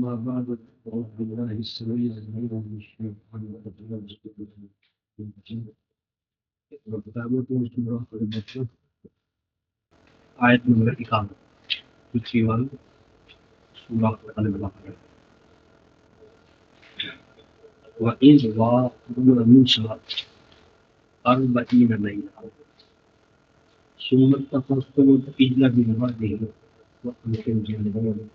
أما بعد أعوذ بالله السميع العليم من الشيطان الرجيم بسم الله الرحمن الرحيم وكتابة سورة البقرة آیت نمبر 51 سورہ البقرہ وَإِذْ وَعَدْنَا مُوسَىٰ 40 لَيْلَةً ثُمَّ اتَّخَذْتُمُ الْعِجْلَ مِنْ بَعْدِهِ وَأَنْتُمْ ظَالِمُونَ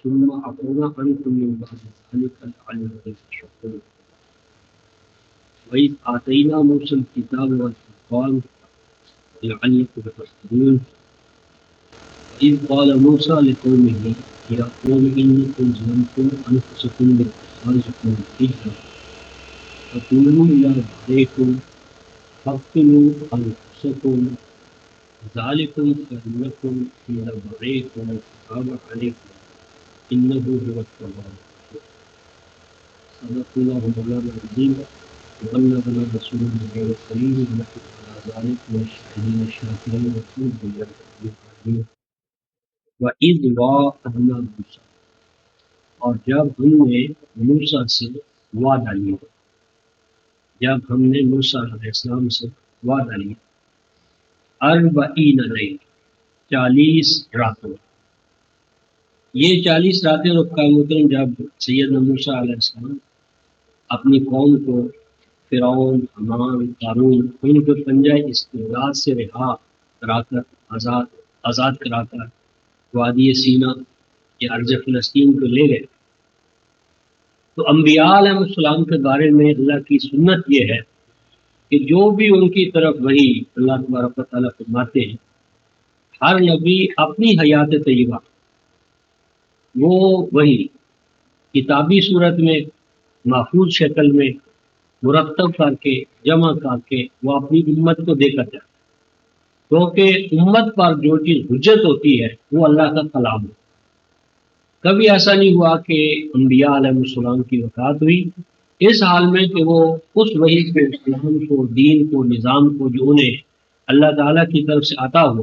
ثم عفونا عنكم من بعد ذلك لعلكم تشكرون وإذ آتينا موسى الكتاب والفرقان لعلكم تهتدون وإذ قال موسى لقومه يا قوم إنكم ظلمتم أنفسكم باتخاذكم العجل فقولوا يا بارئكم فاقتلوا أنفسكم ذلكم خير لكم عند بارئكم فتاب عليكم إنه هو التواب صدق الله مولانا العظيم وبلغنا رسوله النبي الكريم ونحن على ذلك من الشاهدين الشاكرين والحمد لله رب العالمين وإذ وعدنا موسى اور جب ہم نے موسیٰ سے وعدہ لیا علیہ السلام سے وعدہ لیا 40 لیلہ 40 راتوں یہ 40 راتیں رکھا محترم جب سیدنا موسیٰ علیہ السلام اپنی قوم کو فرعون حمان قارون ان کو پنجہ استبداد سے رہا کرا کر آزاد کرا کر وادی سینا یا ارض فلسطین کو لے گئے تو انبیاء علیہ السلام کے بارے میں اللہ کی سنت یہ ہے کہ جو بھی ان کی طرف وحی اللہ تبارک و تعالیٰ فرماتے ہیں ہر نبی اپنی حیات طیبہ وہ وہی کتابی صورت میں محفوظ شکل میں مرتب کر کے جمع کر کے وہ اپنی امت کو دے کر جائے کیونکہ امت پر جو چیز حجت ہوتی ہے وہ اللہ کا کلام ہے کبھی ایسا نہیں ہوا کہ انبیاء علیہ السلام کی وفات ہوئی اس حال میں کہ وہ اس وحی کو اسلام کو دین کو نظام کو جو انہیں اللہ تعالیٰ کی طرف سے عطا ہو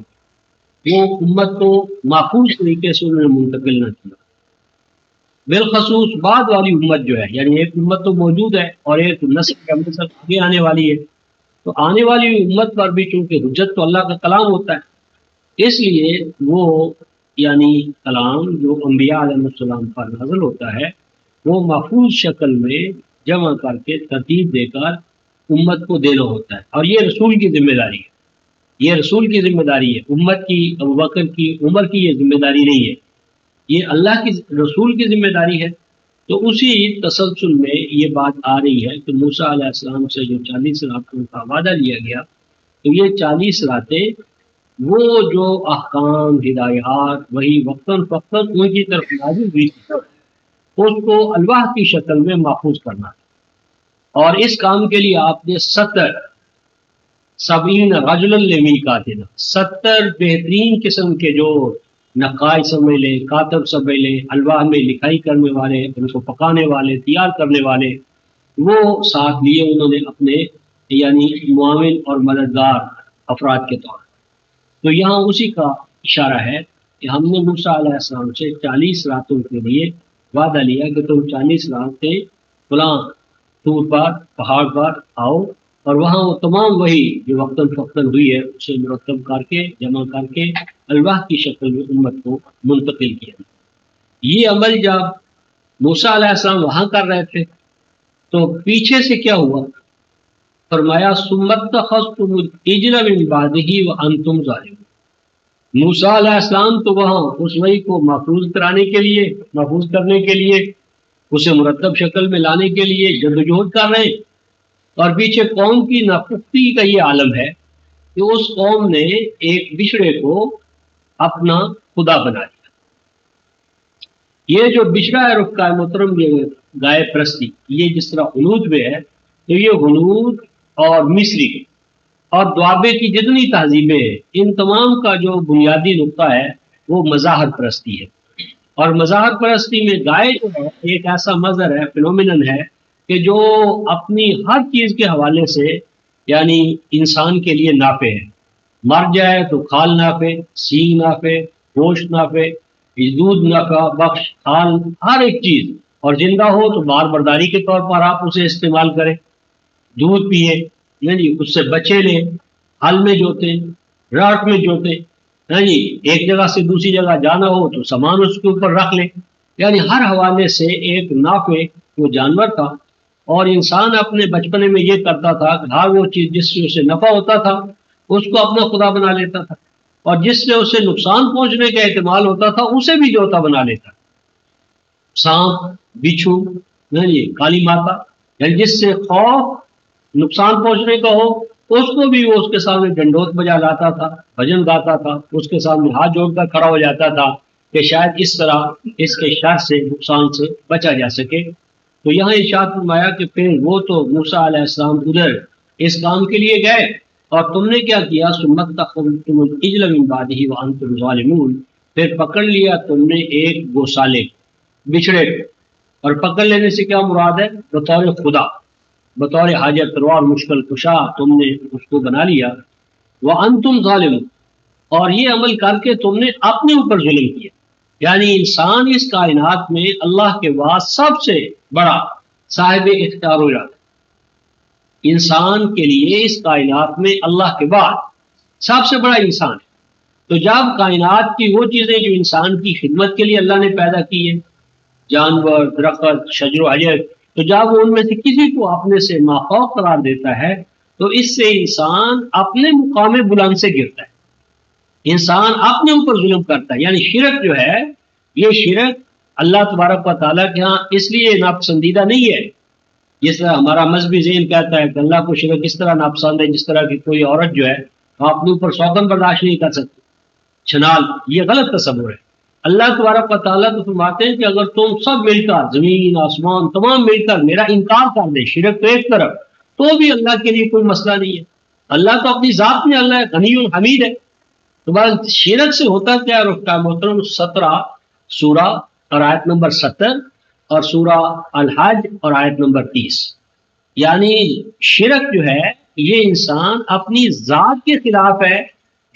وہ امت کو محفوظ طریقے سے انہوں نے منتقل نہ کیا بالخصوص بعد والی امت جو ہے یعنی ایک امت تو موجود ہے اور ایک نسل آگے آنے والی ہے تو آنے والی امت پر بھی چونکہ حجت تو اللہ کا کلام ہوتا ہے اس لیے وہ یعنی کلام جو انبیاء علیہ السلام پر نازل ہوتا ہے وہ محفوظ شکل میں جمع کر کے ترتیب دے کر امت کو دینا ہوتا ہے اور یہ رسول کی ذمہ داری ہے امت کی ابوبکر کی عمر کی یہ ذمہ داری نہیں ہے یہ اللہ کی رسول کی ذمہ داری ہے تو اسی تسلسل میں یہ بات آ رہی ہے کہ موسیٰ علیہ السلام سے جو 40 راتوں کا وعدہ لیا گیا تو یہ 40 راتیں وہ جو احکام ہدایات وہی وقتاً فوقتاً ان کی طرف نازل ہوئی اس کو الواح کی شکل میں محفوظ کرنا ہے اور اس کام کے لیے آپ نے 70 رجلا لمیقاتنا 70 بہترین قسم کے جو نقائی سمجھ لیں کاتب سمجھ لیں الواح میں لکھائی کرنے والے ان کو پکانے والے تیار کرنے والے وہ ساتھ لیے انہوں نے اپنے یعنی معاون اور مددگار افراد کے طور تو یہاں اسی کا اشارہ ہے کہ ہم نے موسیٰ علیہ السلام سے 40 راتوں کے لیے وعدہ لیا کہ تم 40 راتیں فلاں طور پر پہاڑ پر آؤ اور وہاں وہ تمام وہی جو وقتاً فوقتاً ہوئی ہے اسے مرتب کر کے جمع کر کے الواح کی شکل میں امت کو منتقل کیا یہ عمل جب موسیٰ علیہ السلام وہاں کر رہے تھے تو پیچھے سے کیا ہوا فرمایا ثم اتخذتم العجل من بعدہ وانتم ظالمون موسیٰ علیہ السلام تو وہاں اس وحی کو محفوظ کرنے کے لیے اسے مرتب شکل میں لانے کے لیے جدوجہد کر رہے ہیں اور پیچھے قوم کی ناپختی کا یہ عالم ہے کہ اس قوم نے ایک بچڑے کو اپنا خدا بنا دیا یہ جو بچڑا ہے رکھا ہے محترم یہ گائے پرستی یہ جس طرح ہنود میں ہے تو یہ ہنود اور مصری اور دوابے کی جتنی تہذیبیں ہیں ان تمام کا جو بنیادی نقطہ ہے وہ مظاہر پرستی ہے اور مظاہر پرستی میں گائے جو ہے ایک ایسا مظہر ہے فینومینن ہے کہ جو اپنی ہر چیز کے حوالے سے یعنی انسان کے لیے نافع ہے مر جائے تو کھال نافع سینگ نافع گوشت نافع دودھ نفع بخش حال ہر ایک چیز، اور زندہ ہو تو بار برداری کے طور پر آپ اسے استعمال کریں، دودھ پیے، ہاں جی، اس سے بچے لیں، ہل میں جوتے، راٹ میں جوتے، ہاں جی، ایک جگہ سے دوسری جگہ جانا ہو تو سامان اس کے اوپر رکھ لیں، یعنی ہر حوالے سے ایک نافع وہ جانور تھا۔ اور انسان اپنے بچپنے میں یہ کرتا تھا کہ ہر وہ چیز جس سے اسے نفع ہوتا تھا اس کو اپنا خدا بنا لیتا تھا، اور جس سے اسے نقصان پہنچنے کا احتمال ہوتا تھا اسے بھی جوتا بنا لیتا۔ سانپ، بچھو، نہیں کالی ماتا، یعنی جس سے خوف نقصان پہنچنے کا ہو اس کو بھی وہ اس کے سامنے ڈنڈوت بجا لاتا تھا، بھجن گاتا تھا، اس کے سامنے ہاتھ جوڑ کر کھڑا ہو جاتا تھا کہ شاید اس طرح اس کے شر سے نقصان سے بچا جا سکے۔ تو یہاں ارشاد فرمایا کہ پھر وہ تو موسیٰ علیہ السلام ادھر اس کام کے لیے گئے اور تم نے کیا کیا، سمت تخذتم العجل من بعدہ وانتم ظالمون، پھر پکڑ لیا تم نے ایک گوسالے بچھڑے کو، اور پکڑ لینے سے کیا مراد ہے، بطور خدا، بطور حاجت روا اور مشکل کشا تم نے اس کو بنا لیا، وانتم ظالمون، اور یہ عمل کر کے تم نے اپنے اوپر ظلم کیا۔ یعنی انسان اس کائنات میں اللہ کے بعد سب سے بڑا صاحب اختیار ہو جاتا ہے۔ انسان کے لیے اس کائنات میں اللہ کے بعد سب سے بڑا انسان ہے۔ تو جب کائنات کی وہ چیزیں جو انسان کی خدمت کے لیے اللہ نے پیدا کی ہے، جانور، درخت، شجر و حجر، تو جب وہ ان میں سے کسی کو اپنے سے مافوق قرار دیتا ہے تو اس سے انسان اپنے مقام بلند سے گرتا ہے، انسان اپنے اوپر ظلم کرتا ہے۔ یعنی شرک جو ہے، یہ شرک اللہ تبارک و تعالیٰ کے ہاں اس لیے ناپسندیدہ نہیں ہے، جس طرح ہمارا مذہبی ذہن کہتا ہے کہ اللہ کو شرک اس طرح ناپسند ہے جس طرح کی کوئی عورت جو ہے وہ اپنے اوپر سوگن برداشت نہیں کر سکتی، چھنال، یہ غلط تصور ہے۔ اللہ تبارک و تعالیٰ تو فرماتے ہیں کہ اگر تم سب مل کر، زمین آسمان تمام مل کر میرا انکار کر دیں، شرک تو ایک طرف، تو بھی اللہ کے لیے کوئی مسئلہ نہیں ہے۔ اللہ تو اپنی ذات میں اللہ غنی حمید ہے۔ تو بس شرک سے ہوتا کیا ہے رخ محترم، 17 سورہ اور آیت نمبر 70 اور سورہ الحج اور آیت نمبر 30، یعنی شرک جو ہے یہ انسان اپنی ذات کے خلاف ہے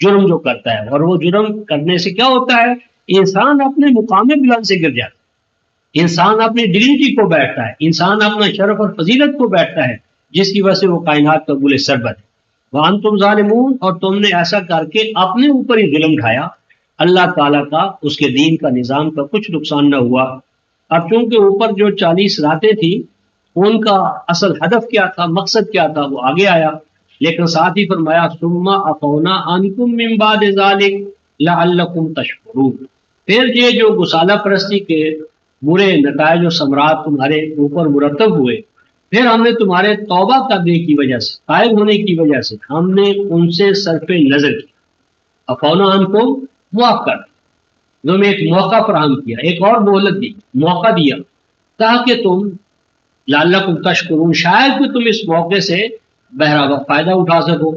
جرم جو کرتا ہے، اور وہ جرم کرنے سے کیا ہوتا ہے، انسان اپنے مقام بلند سے گر جاتا ہے، انسان اپنی ڈگنیٹی کو بیٹھتا ہے، انسان اپنا شرف اور فضیلت کو بیٹھتا ہے، جس کی وجہ سے وہ کائنات کا گل سربت ہے۔ وانتم ظالمون، اور تم نے ایسا کر کے اپنے اوپر ہی ظلم ڈھایا، اللہ تعالیٰ کا، اس کے دین کا، نظام کا کچھ نقصان نہ ہوا۔ اب چونکہ اوپر جو 40 راتیں تھی ان کا اصل ہدف کیا تھا، مقصد کیا تھا، وہ آگے آیا، لیکن ساتھ ہی فرمایا ثم عفونا عنکم من بعد ذلک لعلکم تشکرون، پھر یہ جو گسالہ پرستی کے برے نتائج و ثمرات تمہارے اوپر مرتب ہوئے، پھر ہم نے تمہارے توبہ کرنے کی وجہ سے، قائم ہونے کی وجہ سے ہم نے ان سے صرف نظر کیا، عفونا عنکم، معاف کر، تمہیں ایک موقع فراہم کیا، ایک اور مہلت دی، موقع دیا، تاکہ تم لعلکم تشکرون، شاید کہ تم اس موقع سے بہرحال فائدہ اٹھا سکو،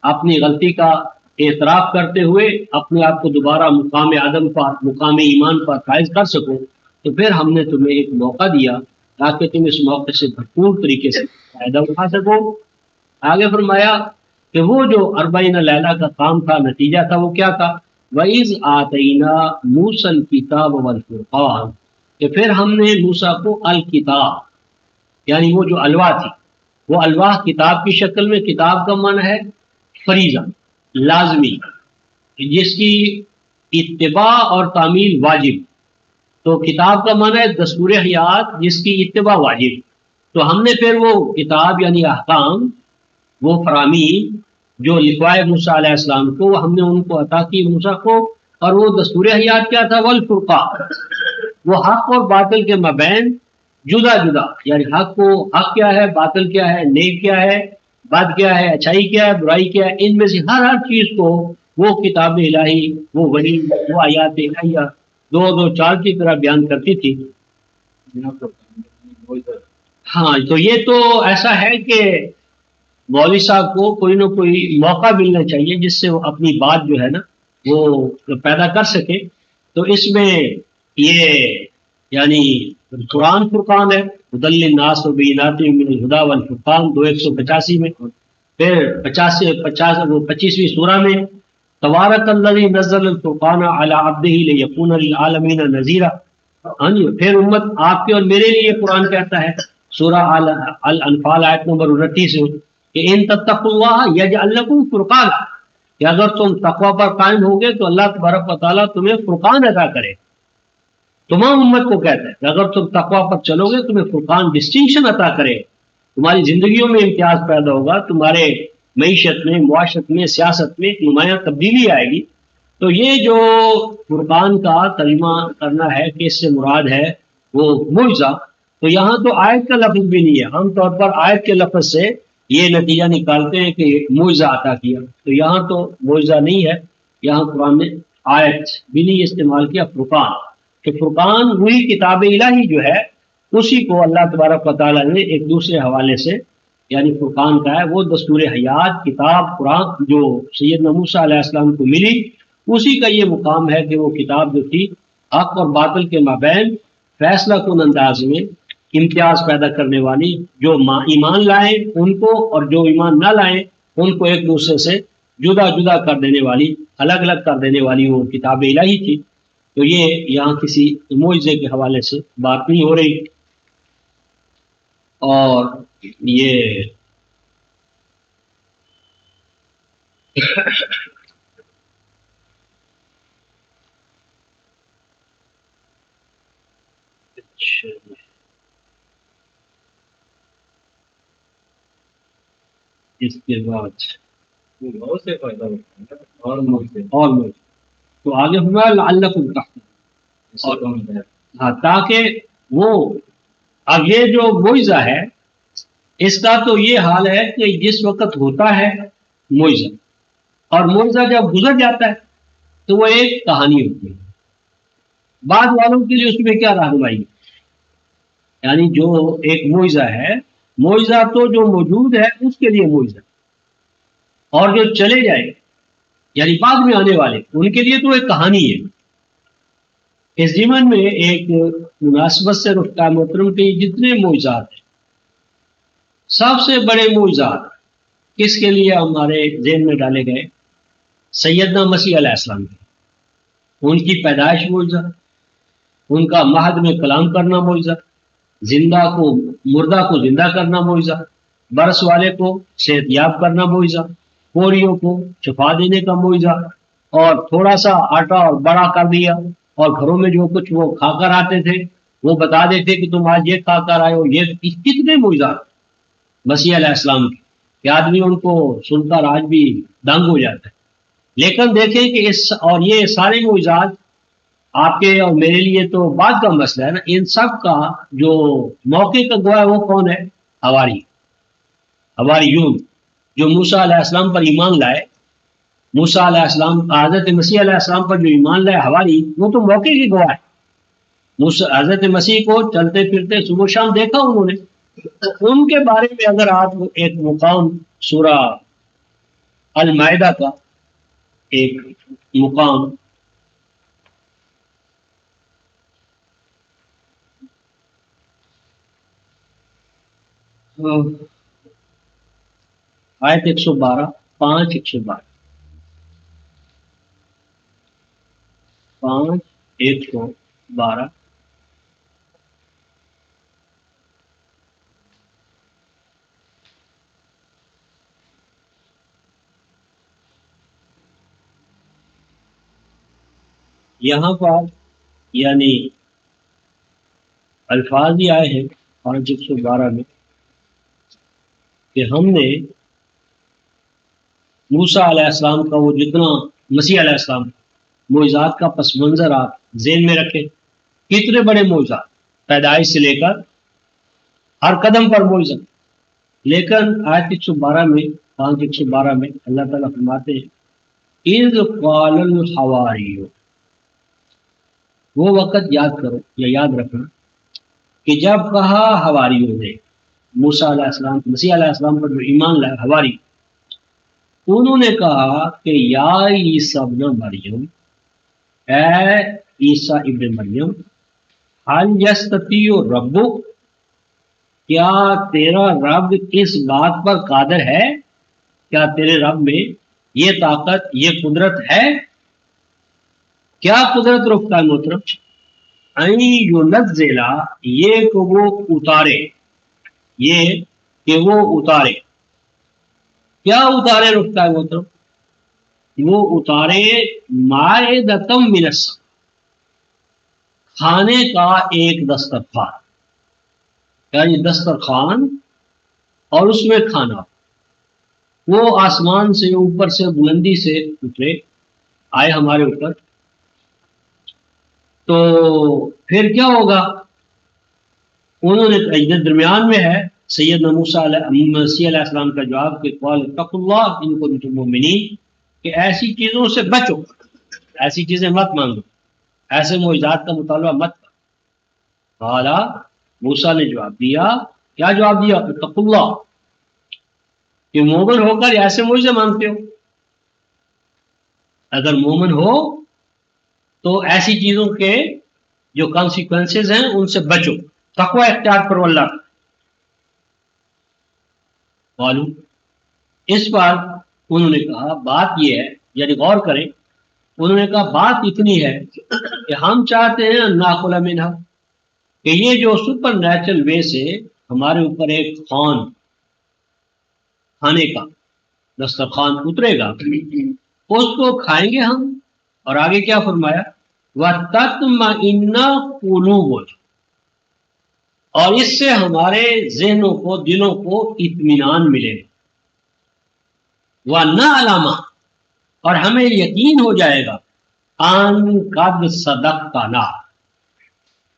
اپنی غلطی کا اعتراف کرتے ہوئے اپنے آپ کو دوبارہ مقام آدم پر، مقام ایمان پر فائز کر سکو۔ تو پھر ہم نے تمہیں ایک موقع دیا تاکہ تم اس موقع سے بھرپور طریقے سے فائدہ اٹھا سکو۔ آگے فرمایا کہ وہ جو 40 لیلہ کا کام تھا، نتیجہ تھا، وہ کیا تھا، وَإِذْ آتَيْنَا مُوسَى الْكِتَابَ وَالْفُرْقَانَ، کہ پھر ہم نے موسیٰ کو الکتاب، یعنی وہ جو الواح تھی، وہ الواح کتاب کی شکل میں، کتاب کا معنی ہے فریضہ، لازمی، جس کی اتباع اور تعمیل واجب، تو کتاب کا معنی ہے دستور حیات جس کی اتباع واجب۔ تو ہم نے پھر وہ کتاب یعنی احکام، وہ فرامین جو لکھوائے موسیٰ علیہ السلام کو، ہم نے ان کو عطا کی موسیٰ کو، اور وہ دستور حیات کیا تھا، والفرقان، وہ حق اور باطل کے مابین جدا جدا، یعنی حق کو، حق کیا ہے، باطل کیا ہے، نیک کیا ہے، بد کیا ہے، اچھائی کیا ہے، برائی کیا ہے، ان میں سے ہر چیز کو وہ کتاب الہی، وہ وحی، وہ آیات الہیہ 2 4 کی طرح بیان کرتی تھی۔ ہاں، تو یہ تو ایسا ہے کہ مولوی صاحب کو کوئی نہ کوئی موقع ملنا چاہیے جس سے وہ اپنی بات جو ہے نا وہ پیدا کر سکے۔ تو اس میں یہ یعنی قرآن فرقان ہے، ہدی للناس وبینات من الہدی والفرقان 285 میں، پھر 25ویں سورہ میں تبارک الذی نزل الفرقان علی عبدہ لیکون للعالمین نذیرا. ہاں جی، پھر امت آپ کے اور میرے لیے قرآن کہتا ہے سورہ الانفال آیت نمبر 29 میں کہ ان تتقوا اللہ یجعل لکم فرقانا، کہ اگر تم تقوی پر قائم ہوگے تو اللہ تبارک و تعالیٰ تمہیں فرقان عطا کرے. تمام امت کو کہتا ہے کہ اگر تم تقوی پر چلو گے تمہیں فرقان ڈسٹنکشن عطا کرے، تمہاری زندگیوں میں امتیاز پیدا ہوگا، تمہارے معیشت میں، معاشرت میں، سیاست میں ایک نمایاں تبدیلی آئے گی. تو یہ جو فرقان کا ترجمہ کرنا ہے کہ اس سے مراد ہے وہ معجزہ، تو یہاں تو آیت کا لفظ بھی نہیں ہے. عام طور پر آیت کے لفظ سے یہ نتیجہ نکالتے ہیں کہ معجزہ عطا کیا، تو یہاں تو معجزہ نہیں ہے، یہاں قرآن نے آیت بھی نہیں استعمال کیا، فرقان. کہ فرقان وہی کتاب الہی جو ہے اسی کو اللہ تبارک و تعالیٰ نے ایک دوسرے حوالے سے یعنی فرقان کا ہے وہ دستور حیات کتاب قرآن جو سیدنا موسیٰ علیہ السلام کو ملی، اسی کا یہ مقام ہے کہ وہ کتاب جو تھی حق اور باطل کے مابین فیصلہ کن انداز میں امتیاز پیدا کرنے والی، جو ایمان لائیں ان کو اور جو ایمان نہ لائیں ان کو ایک دوسرے سے جدا جدا کر دینے والی، الگ الگ کر دینے والی وہ کتاب الہی تھی. تو یہ یہاں کسی معجزے کے حوالے سے بات نہیں ہو رہی. اور یہ اس کے بعد بہت سے فائدہ ہوتا ہے اور موجود تو آگے ہوا لعلکم تحتدون. ہاں، تاکہ وہ اب یہ جو معجزہ ہے اس کا تو یہ حال ہے کہ جس وقت ہوتا ہے معجزہ اور معجزہ جب گزر جاتا ہے تو وہ ایک کہانی ہوتی ہے. بعد والوں کے لیے اس میں کیا رہنمائی ہے؟ یعنی جو ایک معجزہ ہے، معجزہ تو جو موجود ہے اس کے لیے معجزہ، اور جو چلے جائے یعنی بعد میں آنے والے ان کے لیے تو ایک کہانی ہے. اس ضمن میں ایک مناسبت سے رفتہ محترم کے جتنے معجزات ہیں، سب سے بڑے معجزات کس کے لیے ہمارے ذہن میں ڈالے گئے؟ سیدنا مسیح علیہ السلام کے. ان کی پیدائش معجزہ، ان کا مہد میں کلام کرنا معجزہ، زندہ کو مردہ کو زندہ کرنا معجزہ، برس والے کو صحت یاب کرنا معجزہ، کوریوں کو شفا دینے کا معجزہ، اور تھوڑا سا آٹا اور بڑا کر دیا، اور گھروں میں جو کچھ وہ کھا کر آتے تھے وہ بتا دیتے کہ تم آج یہ کھا کر آئے ہو. یہ کتنے معجزات مسیح علیہ السلام کے کہ آدمی ان کو سن کر آج بھی دنگ ہو جاتا ہے. لیکن دیکھیں کہ اور یہ سارے معجزات آپ کے اور میرے لیے تو بات کا مسئلہ ہے نا، ان سب کا جو موقع کا گواہ ہے وہ کون ہے؟ حواریون جو موسیٰ علیہ السلام پر ایمان لائے. موسیٰ علیہ السلام حضرت مسیح علیہ السلام پر جو ایمان لائے حواری، وہ تو موقع کی گواہ ہے. حضرت مسیح کو چلتے پھرتے صبح شام دیکھا انہوں نے. ان کے بارے میں اگر آپ ایک مقام سورہ المائدہ کا ایک مقام آیت 112 5 112 5 112 یہاں پر یعنی الفاظ ہی آئے ہیں 5 112 میں کہ ہم نے موسیٰ علیہ السلام کا وہ جتنا مسیح علیہ السلام معجزات کا پس منظر آپ ذہن میں رکھیں، کتنے بڑے معجزات پیدائش سے لے کر ہر قدم پر معجزہ. لیکن آیت 112 میں 5 112 میں اللہ تعالیٰ فرماتے ہیں اذ قال الحواریون، وہ وقت یاد کرو یا یاد رکھنا کہ جب کہا حواریوں نے موسیٰ علیہ السلام مسیح علیہ السلام پر جو ایمان لائے حواری، انہوں نے کہا کہ یا عیسیٰ ابن مریم، اے عیسیٰ ابن مریم، حل یستطیع ربک، کیا تیرا رب اس بات پر قادر ہے، کیا تیرے رب میں یہ طاقت، یہ قدرت ہے. کیا قدرت رکھتا ہے محترم؟ این ینزلا، یہ کہ وہ اتارے، یہ کہ وہ اتارے. کیا اتارے رکھتا ہے محترم؟ وہ اتارے مائدتم من السماء، کھانے کا ایک دسترخوان، یعنی دسترخوان اور اس میں کھانا، وہ آسمان سے اوپر سے بلندی سے اترے، آئے ہمارے اوپر. تو پھر کیا ہوگا؟ انہوں نے یہ درمیان میں ہے سیدنا موسیٰ مسیح علیہ السلام کا جواب کہ قال اتقوا اللہ ان کنتم مؤمنین، کہ ایسی چیزوں سے بچو، ایسی چیزیں مت مانگو، ایسے معجزات کا مطالبہ مت کرو. قال موسیٰ نے جواب دیا، کیا جواب دیا؟ اتقوا اللہ، کہ مومن ہو کر ایسے معجزے مانگتے ہو؟ اگر مومن ہو تو ایسی چیزوں کے جو کانسیکوینسز ہیں ان سے بچو، تقوی اختیار کرو اللہ کا. معلوم اس پر انہوں نے کہا بات یہ ہے، یعنی غور کریں، انہوں نے کہا بات اتنی ہے کہ ہم چاہتے ہیں ناخلا منہا، کہ یہ جو سپر نیچرل وے سے ہمارے اوپر ایک خوان، کھانے کا دسترخوان اترے گا، اس کو کھائیں گے ہم. اور آگے کیا فرمایا؟ وَتَطْمَئِنَّ قُلُوبُنَا، اور اس سے ہمارے ذہنوں کو، دلوں کو اطمینان ملے گا. وَنَعْلَمَ، اور ہمیں یقین ہو جائے گا، ان قد صدقتنا،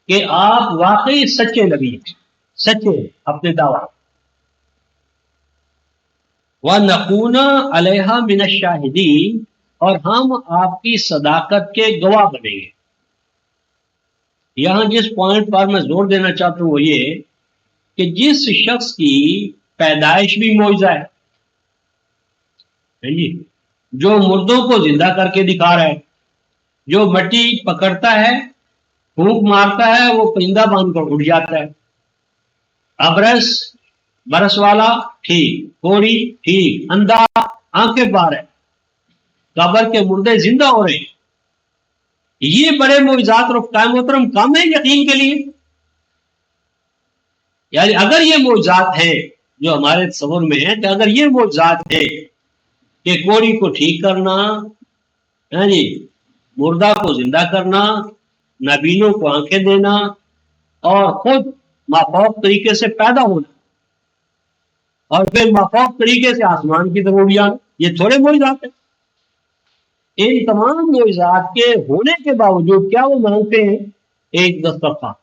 کہ آپ واقعی سچے نبی ہیں، سچے اپنے دعویٰ. وَنَكُونَ عَلَيْهَا مِنَ الشَّاهِدِينَ، اور ہم آپ کی صداقت کے گواہ بنیں گے. یہاں جس پوائنٹ پر میں زور دینا چاہتا ہوں وہ یہ کہ جس شخص کی پیدائش بھی معجزہ ہے جی، جو مردوں کو زندہ کر کے دکھا رہا ہے، جو مٹی پکڑتا ہے، پھونک مارتا ہے، وہ پرندہ باندھ کر اٹھ جاتا ہے، ابرس برس والا ٹھیک، کوڑی ٹھیک، اندھا آنکھیں بار ہے، قبر کے مردے زندہ ہو رہے ہیں. یہ بڑے معجزات رفتہ محترم کم ہے یقین کے لیے؟ یعنی اگر یہ معجزات ہیں جو ہمارے تصور میں ہیں، کہ اگر یہ معجزات ہیں کہ کوڑی کو ٹھیک کرنا، یعنی مردہ کو زندہ کرنا، نابینوں کو آنکھیں دینا، اور خود مافوق طریقے سے پیدا ہونا، اور پھر مافوق طریقے سے آسمان کی طرف اڑ جانا، یہ تھوڑے معجزات ہیں؟ ان تمام معجزات کے ہونے کے باوجود کیا وہ مانگتے ہیں؟ ایک دسترخوان.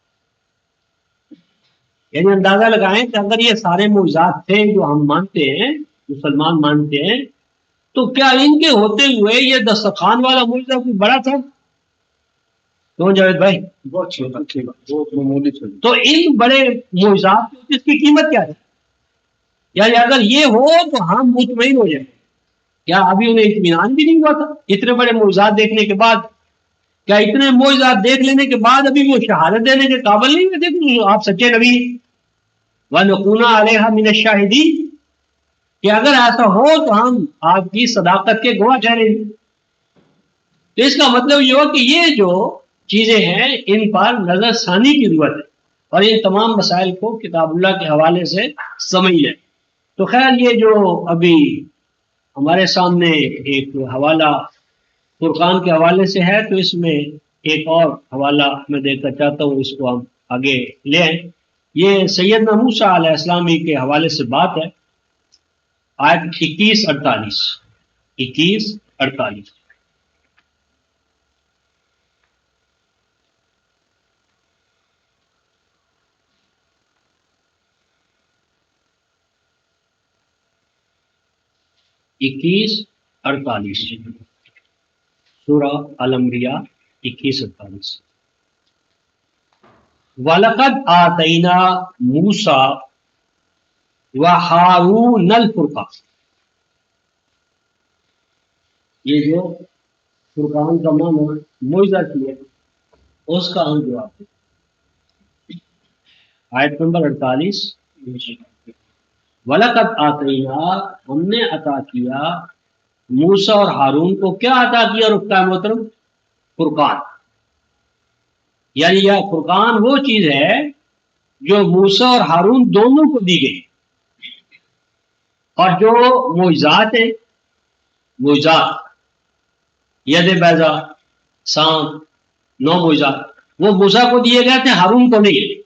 یعنی اندازہ لگائیں کہ اگر یہ سارے معجزات تھے جو ہم مانتے ہیں، مسلمان مانتے ہیں، تو کیا ان کے ہوتے ہوئے یہ دسترخوان والا معجزہ کوئی بڑا تھا؟ کیوں جاوید بھائی؟ بہت چھوٹا، بہت معمولی چھوٹا. تو ان بڑے معجزات کی اس کی قیمت کیا ہے؟ یعنی اگر یہ ہو تو ہم مطمئن ہو جائیں. کیا ابھی انہیں اطمینان بھی نہیں ہوا تھا اتنے بڑے معجزات دیکھنے کے بعد؟ کیا اتنے معجزات دیکھ لینے کے بعد ابھی وہ شہادت دینے کے قابل نہیں ہوتے کہ آپ سچے نبی ہیں؟ وَنَكُونَ عَلَيْهَا مِنَ الشَّاهِدِينَ، کہ اگر ایسا ہو تو ہم آپ کی صداقت کے گواہ ٹھہریں گے. تو اس کا مطلب یہ ہو کہ یہ جو چیزیں ہیں ان پر نظر ثانی کی ضرورت ہے، اور ان تمام مسائل کو کتاب اللہ کے حوالے سے سمجھ لیں. تو خیر یہ جو ابھی ہمارے سامنے ایک حوالہ فرقان کے حوالے سے ہے، تو اس میں ایک اور حوالہ میں دیکھنا چاہتا ہوں، اس کو ہم آگے لے آئیں. یہ سیدنا موسیٰ علیہ السلام کے حوالے سے بات ہے، آیت 21-48. 21-48. سورہ الانبیاء 21-48. وَلَقَدْ آتَيْنَا مُوسَى وَهَارُونَ الْفُرْقَانَ، یہ جو فرقان کا معنی معجزہ کی ہے اس کا ہم جواب دیں. آیت نمبر 48. وَلَقَدْ آتَيْنَا، ہم نے عطا کیا، موسیٰ اور ہارون کو کیا عطا کیا رکھتا محترم؟ فرقان. یعنی یہ فرقان وہ چیز ہے جو موسیٰ اور ہارون دونوں کو دی گئی. اور جو معجزات ہیں، معجزات ید بیضا، سانپ، 9 معجزات، وہ موسیٰ کو دیے گئے تھے، ہارون کو نہیں.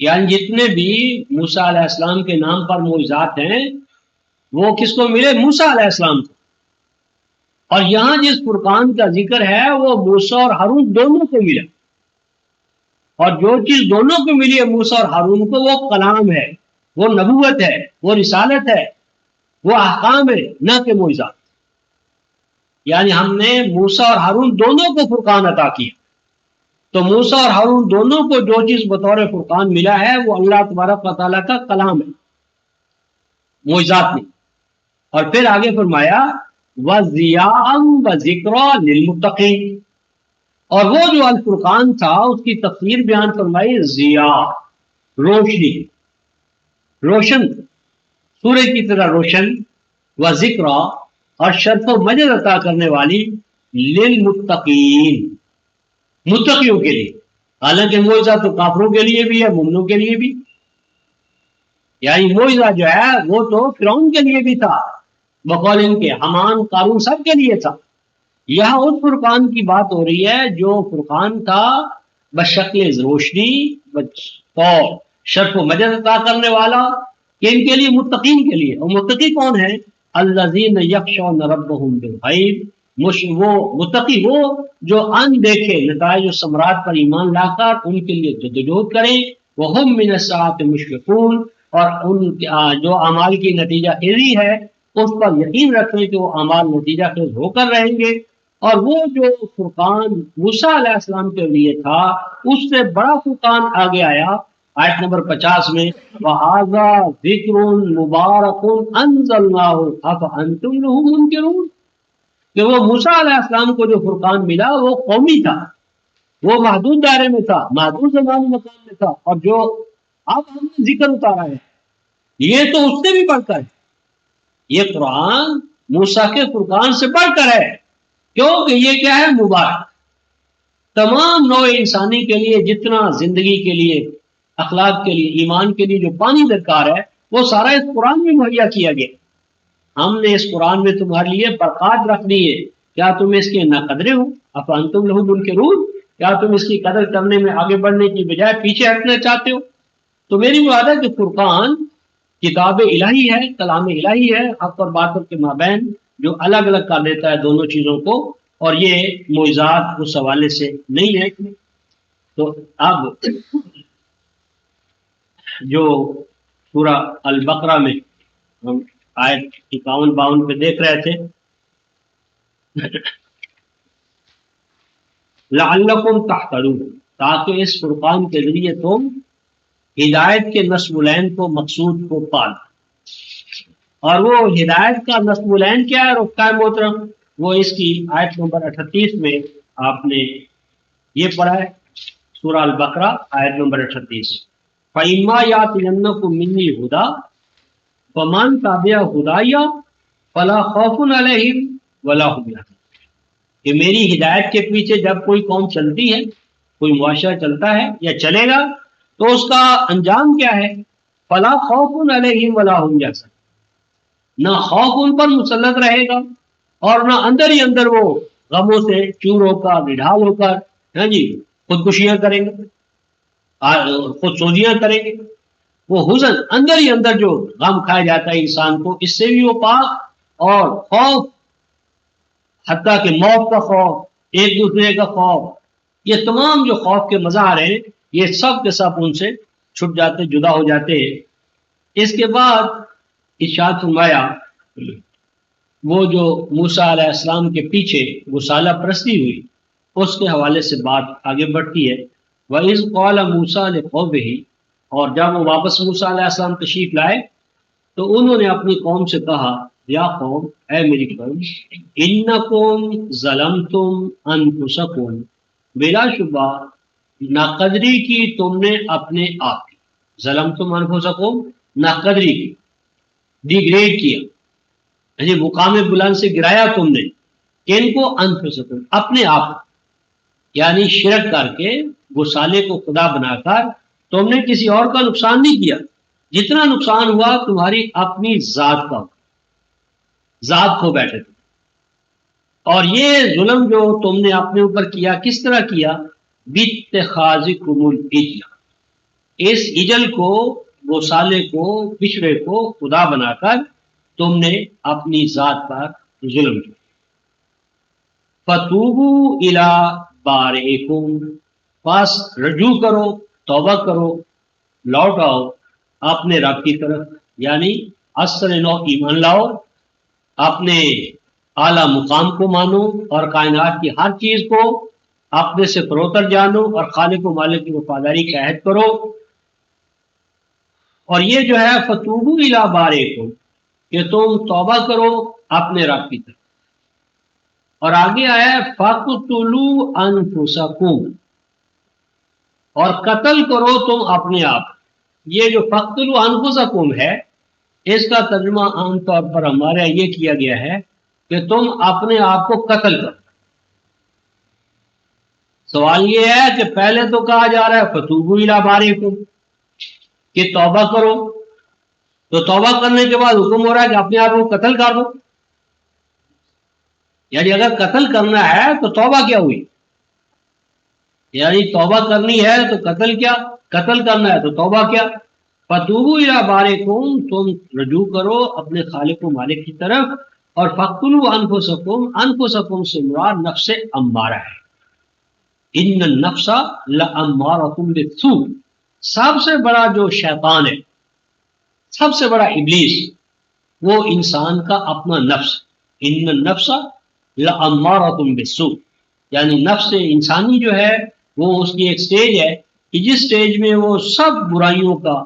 یعنی جتنے بھی موسیٰ علیہ السلام کے نام پر معجزات ہیں وہ کس کو ملے؟ موسیٰ علیہ السلام کو. اور یہاں جس فرقان کا ذکر ہے وہ موسیٰ اور ہارون دونوں کو ملا. اور جو چیز دونوں کو ملی ہے موسیٰ اور ہارون کو، وہ کلام ہے، وہ نبوت ہے، وہ رسالت ہے، وہ احکام ہے، نہ کہ معجزات. یعنی ہم نے موسیٰ اور ہارون دونوں کو فرقان عطا کیا. تو موسیٰ اور ہارون دونوں کو جو چیز بطور فرقان ملا ہے وہ اللہ تبارک و تعالیٰ کا کلام ہے، معجزات نہیں. اور پھر آگے فرمایا وَضِيَاءً وَذِكْرًا لِلْمُتَّقِينَ. اور وہ جو الفرقان تھا اس کی تفسیر بیان فرمائی، ضیاء روشنی، روشن، سورج کی طرح روشن، وذکرا اور شرف و مجد عطا کرنے والی، للمتقین، متقیوں کے لیے. حالانکہ معجزہ تو کافروں کے لیے بھی ہے، مومنوں کے لیے بھی. یعنی معجزہ جو ہے وہ تو فرعون کے لیے بھی تھا، بقول ان کے حمان، قارون، سب کے لیے تھا. یہاں اس فرقان کی بات ہو رہی ہے جو فرقان تھا بشکل روشنی اور شرف و مجد عطا کرنے والا، کہ ان کے لیے، متقین کے لیے. اور متقی کون ہے؟ الذین یخشون ربهم بالغیب. وہ متقی وہ جو ان دیکھے نتائج و ثمرات پر ایمان لا کر ان کے لیے جدوجہد کریں. وہم من الساعۃ مشفقون. اور ان جو اعمال کی نتیجہ خیزی ہے اس پر یقین رکھیں کہ وہ اعمال نتیجہ خیز ہو کر رہیں گے. اور وہ جو فرقان موسیٰ علیہ السلام کے لیے تھا اس سے بڑا فرقان آگے آیا آیت نمبر 50 میں، وَهَذَا ذِكْرٌ مُبَارَكٌ أَنزَلْنَاهُ أَفَأَنْتُمْ لَهُ مُنْكِرُونَ. کہ وہ موسیٰ علیہ السلام کو جو فرقان ملا وہ قومی تھا، وہ محدود دائرے میں تھا، محدود زمانی مکان میں تھا. اور جو اب ہم نے ذکر اتارا ہے یہ تو اس سے بھی بڑھ کر ہے. یہ قرآن موسیٰ کے فرقان سے بڑھ کر ہے، کیونکہ یہ کیا ہے؟ مبارک. تمام نوع انسانی کے لیے جتنا زندگی کے لیے، اخلاق کے لیے، ایمان کے لیے جو پانی درکار ہے وہ سارا اس قرآن میں مہیا کیا گیا. ہم نے اس قرآن میں تمہارے لیے برکات رکھ دی ہے. کیا تم اس کے ناقدرے ہو؟ افانتم لہو منکرون. کیا تم اس کی قدر کرنے میں آگے بڑھنے کی بجائے پیچھے ہٹنا چاہتے ہو؟ تو میری مراد ہے کہ فرقان کتاب الہی ہے، کلام الہی ہے، حق اور باطل کے مابین جو الگ الگ کر دیتا ہے دونوں چیزوں کو. اور یہ معجزات اس حوالے سے نہیں ہے. تو اب جو سورہ البقرہ میں ہم آیت 51-52 پہ دیکھ رہے تھے، لعلکم تہتدون، تاکہ اس فرقان کے ذریعے تم ہدایت کے نصب العین کو، مقصود کو پال. اور وہ ہدایت کا نصب العین کیا ہے رکھتا ہے محترم؟ وہ اس کی آیت نمبر 38 میں آپ نے یہ پڑھا ہے، سورہ البقرہ آیت نمبر 38، فَإِمَّا يَأْتِيَنَّكُم مِّنِّي هُدًى فَمَن تَبِعَ هُدَايَ فَلَا خَوْفٌ عَلَيْهِمْ وَلَا هُمْ يَحْزَنُونَ. کہ میری ہدایت کے پیچھے جب کوئی قوم چلتی ہے، کوئی معاشرہ چلتا ہے یا چلے گا، تو اس کا انجام کیا ہے؟ فَلَا خَوْفٌ عَلَيْهِمْ وَلَا هُمْ يَحْزَنُونَ. نہ خوف ان پر مسلط رہے گا اور نہ اندر ہی اندر وہ غموں سے چور ہو کر، نڈھال ہو کر خودکشیاں کریں گے، خود سوزیاں کریں گے. وہ حزن اندر ہی اندر جو غم کھایا جاتا ہے انسان کو، اس سے بھی وہ پاک. اور خوف، حتیٰ کہ موت کا خوف، ایک دوسرے کا خوف، یہ تمام جو خوف کے مظاہر ہیں یہ سب کے سب ان سے چھٹ جاتے، جدا ہو جاتے ہیں. اس کے بعد ارشاد فرمایا وہ جو موسیٰ علیہ السلام کے پیچھے گسالہ پرستی ہوئی اس کے حوالے سے بات آگے بڑھتی ہے. وَإِذْ قَالَ مُوسَىٰ لِقَوْمِهِ، اور جب وہ واپس موسیٰ علیہ السلام تشریف لائے تو انہوں نے اپنی قوم سے کہا، یا قوم، اے میری قوم، اِنَّكُمْ ظَلَمْتُمْ أَنفُسَكُمْ، بلا شبہ ناقدری کی تم نے اپنے آپ کی. ظلمتم انفسکم، ناقدری کی، ڈیگریڈ کیا، یعنی مقام بلند سے گرایا تم نے کن کو؟ انفسکم، اپنے آپ کو، یعنی شرک کر کے گسالے کو خدا بنا کر تم نے کسی اور کا نقصان نہیں کیا، جتنا نقصان ہوا تمہاری اپنی ذات کا، ذات کھو بیٹھے تھے۔ اور یہ ظلم جو تم نے اپنے اوپر کیا کس طرح کیا؟ باتخاذکم العجل، اس اجل کو، گوسالے کو، بچڑے کو خدا بنا کر تم نے اپنی ذات پر ظلم کیا۔ فتوبوا الی بارئکم، پس رجوع کرو، توبہ کرو، لوٹ آؤ اپنے رب کی طرف، یعنی اثر نو ایمان لاؤ، اپنے اعلیٰ مقام کو مانو اور کائنات کی ہر چیز کو اپنے سے فروتر جانو اور خالق و مالک کی وفاداری کا عہد کرو۔ اور یہ جو ہے فتوبوا الی بارئکم، کہ تم توبہ کرو اپنے رب کی طرف۔ اور آگے آیا ہے فَقْتُلُوا أَنفُسَكُمْ، اور قتل کرو تم اپنے آپ۔ یہ جو فَقْتُلُوا أَنفُسَكُمْ ہے، اس کا ترجمہ عام طور پر ہمارے یہاں یہ کیا گیا ہے کہ تم اپنے آپ کو قتل کرو۔ سوال یہ ہے کہ پہلے تو کہا جا رہا ہے فَتُوبُوا إِلَىٰ بَارِئِكُمْ، کہ توبہ کرو، تو توبہ کرنے کے بعد حکم ہو رہا ہے کہ اپنے آپ کو قتل کر دو۔ یعنی اگر قتل کرنا ہے تو توبہ کیا ہوئی؟ یعنی توبہ کرنی ہے تو قتل کیا؟ قتل کرنا ہے تو توبہ کیا؟ فَتُوبُوا إِلَىٰ بَارِئِكُمْ، تم رجوع کرو اپنے خالق و مالک کی طرف۔ اور فَقْتُلُوا أَنفُسَكُمْ، انفسکم سے مراد نفس امارہ ہے، ان النفس لأمارۃ بالسوء، سب سے بڑا جو شیطان ہے، سب سے بڑا ابلیس، وہ انسان کا اپنا نفس، ان النفس لأمارۃ بالسوء، یعنی نفس انسانی جو ہے وہ اس کی ایک سٹیج ہے کہ جس سٹیج میں وہ سب برائیوں کا،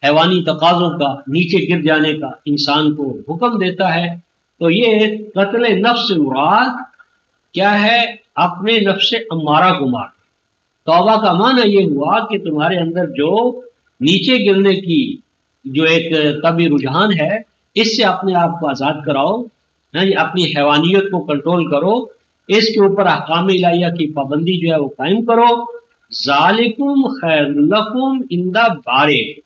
حیوانی تقاضوں کا، نیچے گر جانے کا انسان کو حکم دیتا ہے۔ تو یہ قتل نفس مراد کیا ہے؟ اپنے نفس امارہ کو مار۔ توبہ کا معنی یہ ہوا کہ تمہارے اندر جو نیچے گرنے کی جو ایک طبعی رجحان ہے، اس سے اپنے آپ کو آزاد کراؤ، یعنی اپنی حیوانیت کو کنٹرول کرو، اس کے اوپر احکام الہیہ کی پابندی جو ہے وہ قائم کرو۔ ذالکم خیر لکم عند بارئکم،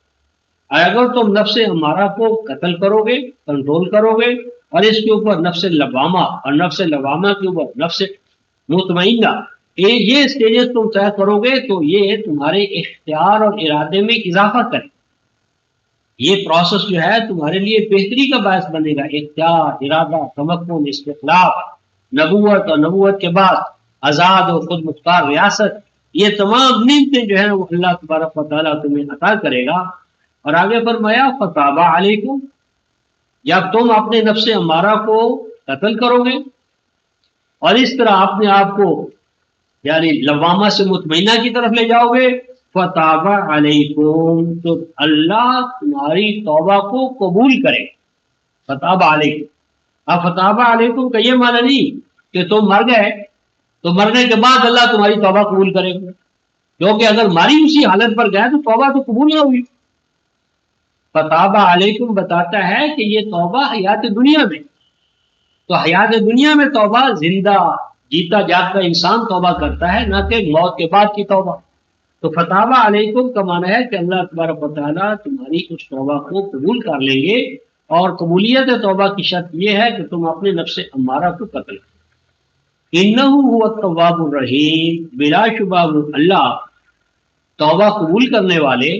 اگر تم نفس امارہ کو قتل کرو گے، کنٹرول کرو گے، اور اس کے اوپر نفس لوامہ، اور نفس لوامہ کے اوپر نفس مطمئنہ، یہ سٹیجز تم طے کرو گے تو یہ تمہارے اختیار اور ارادے میں اضافہ کرے، یہ پروسیس جو ہے تمہارے لیے بہتری کا باعث بنے گا۔ اختیار، ارادہ، تمکن، استقلال، نبوت اور نبوت کے بعد آزاد اور خود مختار ریاست، یہ تمام نعمتیں جو ہیں وہ اللہ تبارک و تعالیٰ تمہیں عطا کرے گا۔ اور آگے فرمایا فتاب علیکم، جب تم اپنے نفس امارہ کو قتل کرو گے اور اس طرح اپنے آپ کو یعنی لوامہ سے مطمئنہ کی طرف لے جاؤ گے، فتاب علیکم، تو اللہ تمہاری توبہ کو قبول کرے۔ فتاب علیکم، اب فتاب علیکم کا یہ معنی نہیں کہ تم مر گئے تو مرنے کے بعد اللہ تمہاری توبہ قبول کرے گا، کیونکہ اگر ماری اسی حالت پر گئے تو توبہ تو قبول نہ ہوئی۔ فتاب علیکم بتاتا ہے کہ یہ توبہ حیات دنیا میں، تو حیات دنیا میں توبہ زندہ جیتا جاگتا انسان توبہ کرتا ہے، نہ کہ موت کے بعد کی توبہ۔ تو فتاب علیکم کا معنی ہے کہ اللہ تبارک و تعالیٰ تمہاری اس توبہ کو قبول کر لیں گے، اور قبولیت توبہ کی شرط یہ ہے کہ تم اپنے نفس امارہ کو قتل کرو۔ انہ هو التواب الرحیم، بلا شبہ وہ اللہ توبہ قبول کرنے والے،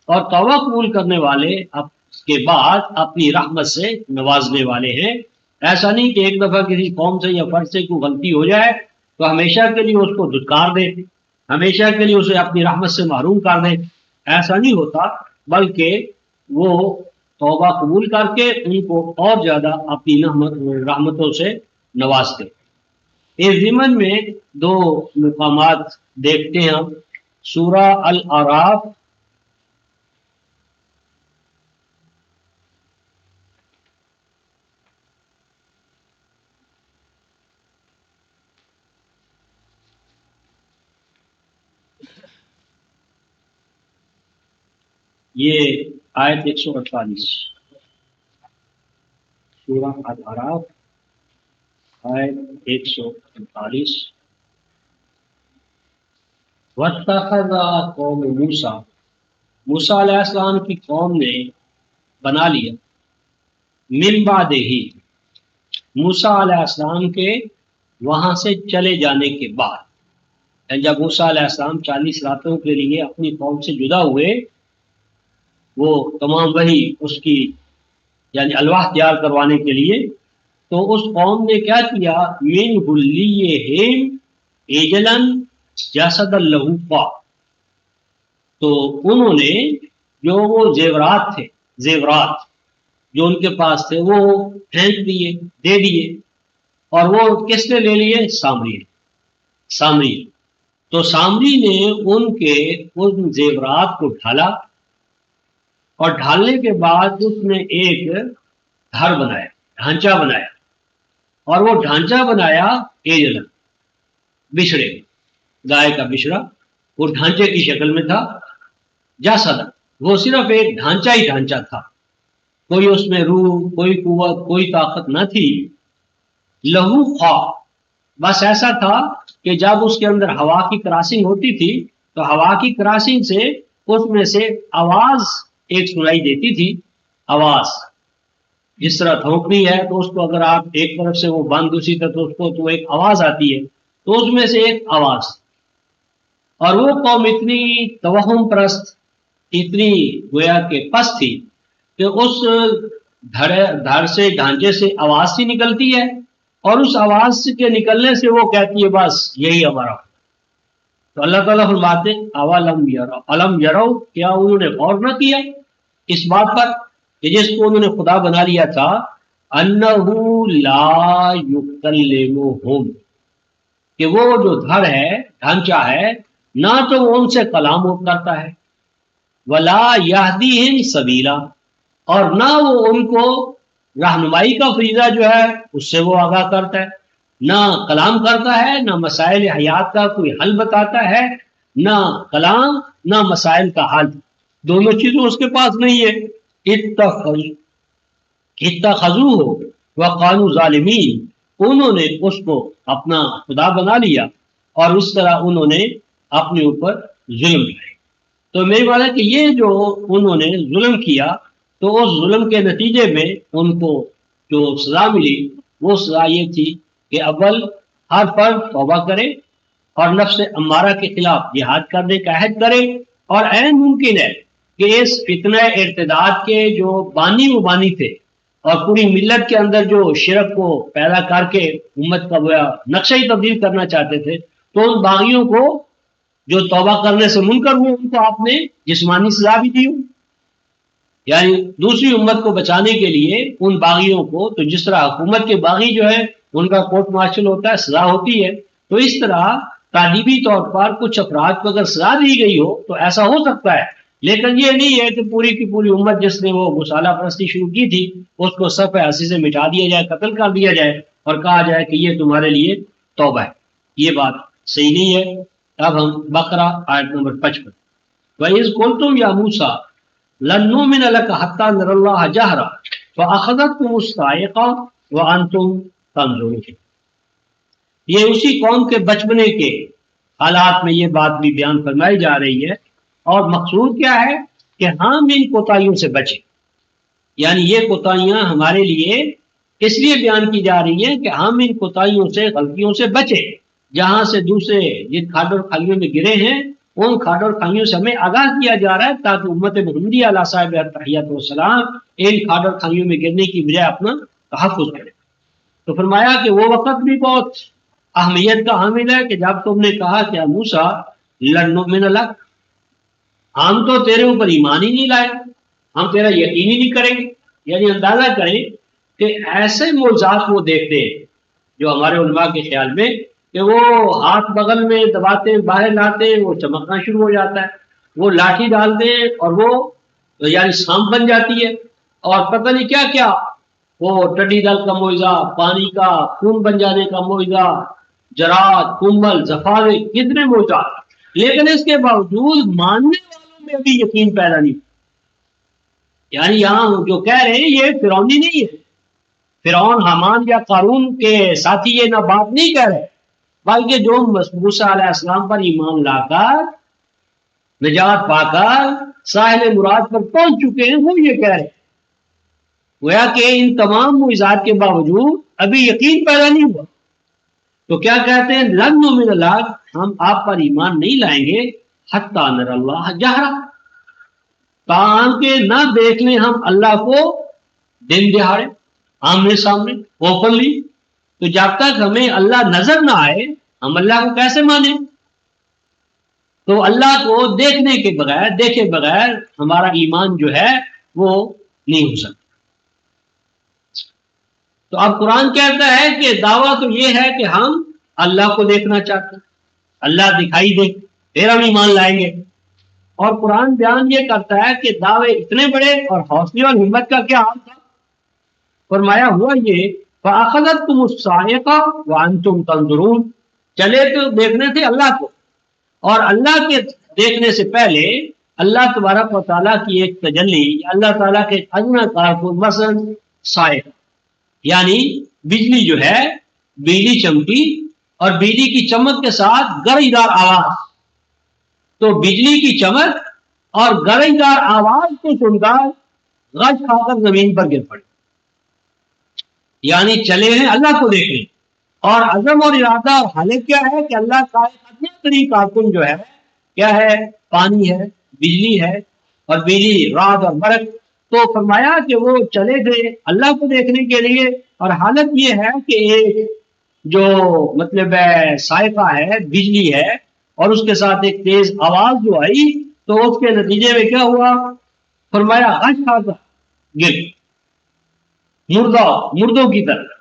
اور توبہ قبول کرنے والے اس کے بعد اپنی رحمت سے نوازنے والے ہیں۔ ایسا نہیں کہ ایک دفعہ کسی قوم سے یا فرد سے کوئی غلطی ہو جائے تو ہمیشہ کے لیے اس کو دھتکار دے، ہمیشہ کے لیے اسے اپنی رحمت سے محروم کر دے، ایسا نہیں ہوتا، بلکہ وہ توبہ قبول کر کے ان کو اور زیادہ اپنی رحمتوں سے نوازتے۔ اس ضمن میں دو مقامات دیکھتے ہیں ہم۔ سورہ الاعراف یہ آیت 148، سورہ الاعراف آیت 148. وَاتَّخَذَ قوم موسیٰ، موسیٰ علیہ السلام کی قوم نے بنا لیا، من بعدہ، موسیٰ علیہ السلام کے وہاں سے چلے جانے کے بعد، یعنی جب موسیٰ علیہ السلام 40 راتوں کے لیے اپنی قوم سے جدا ہوئے، وہ تمام وہی اس کی یعنی الواح تیار کروانے کے لیے، تو اس قوم نے کیا کیا، من حلیہم عجلاً جسدا لہ خوار، تو انہوں نے جو وہ زیورات تھے، زیورات جو ان کے پاس تھے وہ پھینک دیے، دے دیے، اور وہ کس نے لے لیے، سامری نے، سامری، تو سامری نے ان کے ان زیورات کو ڈھالا، اور ڈھالنے کے بعد اس نے ایک گھر بنایا، ڈھانچہ بنایا، اور وہ ڈھانچہ بنایا ایجلن، بچھڑے، گائے کا بچھڑا، وہ ڈھانچے کی شکل میں تھا، جسد، وہ صرف ایک ڈھانچہ ہی ڈھانچہ تھا، کوئی اس میں روح، کوئی قوت، کوئی طاقت نہ تھی، لہو خواہ، بس ایسا تھا کہ جب اس کے اندر ہوا کی کراسنگ ہوتی تھی تو ہوا کی کراسنگ سے اس میں سے آواز ایک سنائی دیتی تھی، آواز جس طرح تھوکنی ہے تو اس کو اگر آپ ایک طرف سے وہ بند دوسری طرف اس کو تو ایک آواز آتی ہے، تو اس میں سے ایک آواز، اور وہ قوم اتنی توہم پرست، اتنی گویا کہ پست تھی کہ اس دھڑ سے، ڈھانچے سے آواز سی نکلتی ہے، اور اس آواز کے نکلنے سے وہ کہتی ہے بس یہی ہمارا۔ تو اللہ تعالیٰ فرماتے اولم یرو، الم یرو، کیا انہوں نے غور نہ کیا اس بات پر کہ جس کو انہوں نے خدا بنا لیا تھا، انہو لا یکلمہم، کہ وہ جو دھڑ ہے، ڈھانچہ ہے، نہ تو وہ ان سے کلام کرتا ہے، ولا یہدیہم سبیلا، اور نہ وہ ان کو رہنمائی کا فریضہ جو ہے اس سے وہ آگاہ کرتا ہے، نہ کلام کرتا ہے، نہ مسائل حیات کا کوئی حل بتاتا ہے، نہ کلام نہ مسائل کا حل، دونوں چیزوں اس کے پاس نہیں ہے۔ اتخذوہ وقالوا ظالمین، انہوں نے اس کو اپنا خدا بنا لیا اور اس طرح انہوں نے اپنے اوپر ظلم کیا۔ تو میری بات ہے کہ یہ جو انہوں نے ظلم کیا تو اس ظلم کے نتیجے میں ان کو جو سزا ملی وہ سزا یہ تھی کہ اول ہر فرد توبہ کرے اور نفس امارہ کے خلاف جہاد کرنے کا عہد کرے، اور عین ممکن ہے کہ اس فتنہ ارتداد کے جو بانی تھے اور پوری ملت کے اندر جو شرک کو پیدا کر کے امت کا نقشہ ہی تبدیل کرنا چاہتے تھے، تو ان باغیوں کو جو توبہ کرنے سے منکر ہوئے ان کو آپ نے جسمانی سزا بھی دی، یعنی دوسری امت کو بچانے کے لیے ان باغیوں کو، تو جس طرح حکومت کے باغی جو ہے ان کا کورٹ مارشل ہوتا ہے، سزا ہوتی ہے، تو اس طرح تعلیمی طور پر کچھ افراد کو اگر سزا دی گئی ہو تو ایسا ہو سکتا ہے، لیکن یہ نہیں ہے کہ پوری کی پوری امت جس نے وہ مصالہ پرستی شروع کی تھی اس کو صف ہستی سے مٹا دیا جائے، قتل کر دیا جائے اور کہا جائے کہ یہ تمہارے لیے توبہ ہے، یہ بات صحیح نہیں ہے۔ اب ہم بقرہ آیت نمبر 55، وَإِذْ قُلْتُمْ يَا مُوسَىٰ لَن نُّؤْمِنَ لَكَ حَتَّىٰ نَرَى اللَّهَ جَهْرَةً فَأَخَذَتْكُمُ الصَّاعِقَةُ وَأَنْتُمْ تَنظُرُونَ۔ یہ اسی قوم کے بچپنے کے حالات میں یہ بات بھی بیان فرمائی جا رہی ہے، اور مقصود کیا ہے کہ ہم ان کوتاہیوں سے بچیں، یعنی یہ کوتاہیاں ہمارے لیے اس لیے بیان کی جا رہی ہیں کہ ہم ان کوتاہیوں سے، غلطیوں سے بچیں، جہاں سے دوسرے جن کھاڈ اور کھائیوں میں گرے ہیں ان کھاڈ اور کھائیوں سے ہمیں آگاہ کیا جا رہا ہے تاکہ امت محمدیہ علیہ صاحب تحیات والسلام ان کھاڈ اور کھائیوں میں گرنے کی بجائے اپنا تحفظ کرے۔ تو فرمایا کہ وہ وقت بھی بہت اہمیت کا حامل ہے کہ جب تم نے کہا کہ موسیٰ لن نؤمن لک، ہم تو تیرے اوپر ایمان ہی نہیں لائے، ہم تیرا یقین ہی نہیں کریں گے، یعنی اندازہ کریں کہ ایسے معجزات وہ دیکھتے ہیں جو ہمارے علماء کے خیال میں کہ وہ ہاتھ بغل میں دباتے باہر لاتے وہ چمکنا شروع ہو جاتا ہے، وہ لاٹھی ڈالتے اور وہ یعنی سانپ بن جاتی ہے، اور پتہ نہیں کیا کیا، وہ ٹڈی دل کا معجزہ، پانی کا خون بن جانے کا معجزہ، جراد، کمبل، زفارے، کتنے معجزات، لیکن اس کے باوجود ماننے والوں میں ابھی یقین پیدا نہیں، یعنی یہاں جو کہہ رہے ہیں یہ فرعونی نہیں ہے، فرعون حامان یا قارون کے ساتھی یہ نہ بات نہیں کہہ رہے، بلکہ جو موسیٰ علیہ السلام پر ایمان لا کر نجات پا کر ساحل مراد پر پہنچ چکے ہیں وہ یہ کہہ رہے ہیں، گویا کہ ان تمام معجزات کے باوجود ابھی یقین پیدا نہیں ہوا، تو کیا کہتے ہیں لن نؤمن لک، ہم آپ پر ایمان نہیں لائیں گے حتی نری اللہ جہرا، تاکہ نہ دیکھ لیں ہم اللہ کو دن دہاڑے آمنے سامنے اوپنلی، تو جب تک ہمیں اللہ نظر نہ آئے ہم اللہ کو کیسے مانیں؟ تو اللہ کو دیکھنے کے بغیر دیکھے بغیر ہمارا ایمان جو ہے وہ نہیں ہو سکتا۔ تو اب قرآن کہتا ہے کہ دعویٰ تو یہ ہے کہ ہم اللہ کو دیکھنا چاہتے ہیں، اللہ دکھائی دے پھر ہم ایمان لائیں گے، اور قرآن بیان یہ کرتا ہے کہ دعوے اتنے بڑے اور حوصلے اور ہمت کا کیا حال تھا؟ فرمایا ہوا یہ فَأَخَذَتْكُمُ الصَّاعِقَةُ وَأَنْتُمْ تَنظُرُونَ، چلے تو دیکھنے تھے اللہ کو، اور اللہ کے دیکھنے سے پہلے اللہ تبارک و تعالیٰ کی ایک تجلی، اللہ تعالیٰ کے ادنا کارکن مثلا صاعق، یعنی بجلی جو ہے، بجلی چمکی اور بجلی کی چمک کے ساتھ گرج دار آواز، تو بجلی کی چمک اور گرج دار آواز کو سن کر غش کھا کر زمین پر گر پڑے، یعنی چلے ہیں اللہ کو دیکھنے، اور عزم اور ارادہ اور حالت کیا ہے کہ اللہ کا اتنا قریب کارکن جو ہے کیا ہے؟ پانی ہے، بجلی ہے، اور بجلی رات اور برق، تو فرمایا کہ وہ چلے گئے اللہ کو دیکھنے کے لیے، اور حالت یہ ہے کہ ایک جو مطلب ہے صاعقہ ہے، بجلی ہے، اور اس کے ساتھ ایک تیز آواز جو آئی، تو اس کے نتیجے میں کیا ہوا؟ فرمایا غش کھا کر گر، مردوں کی طرح،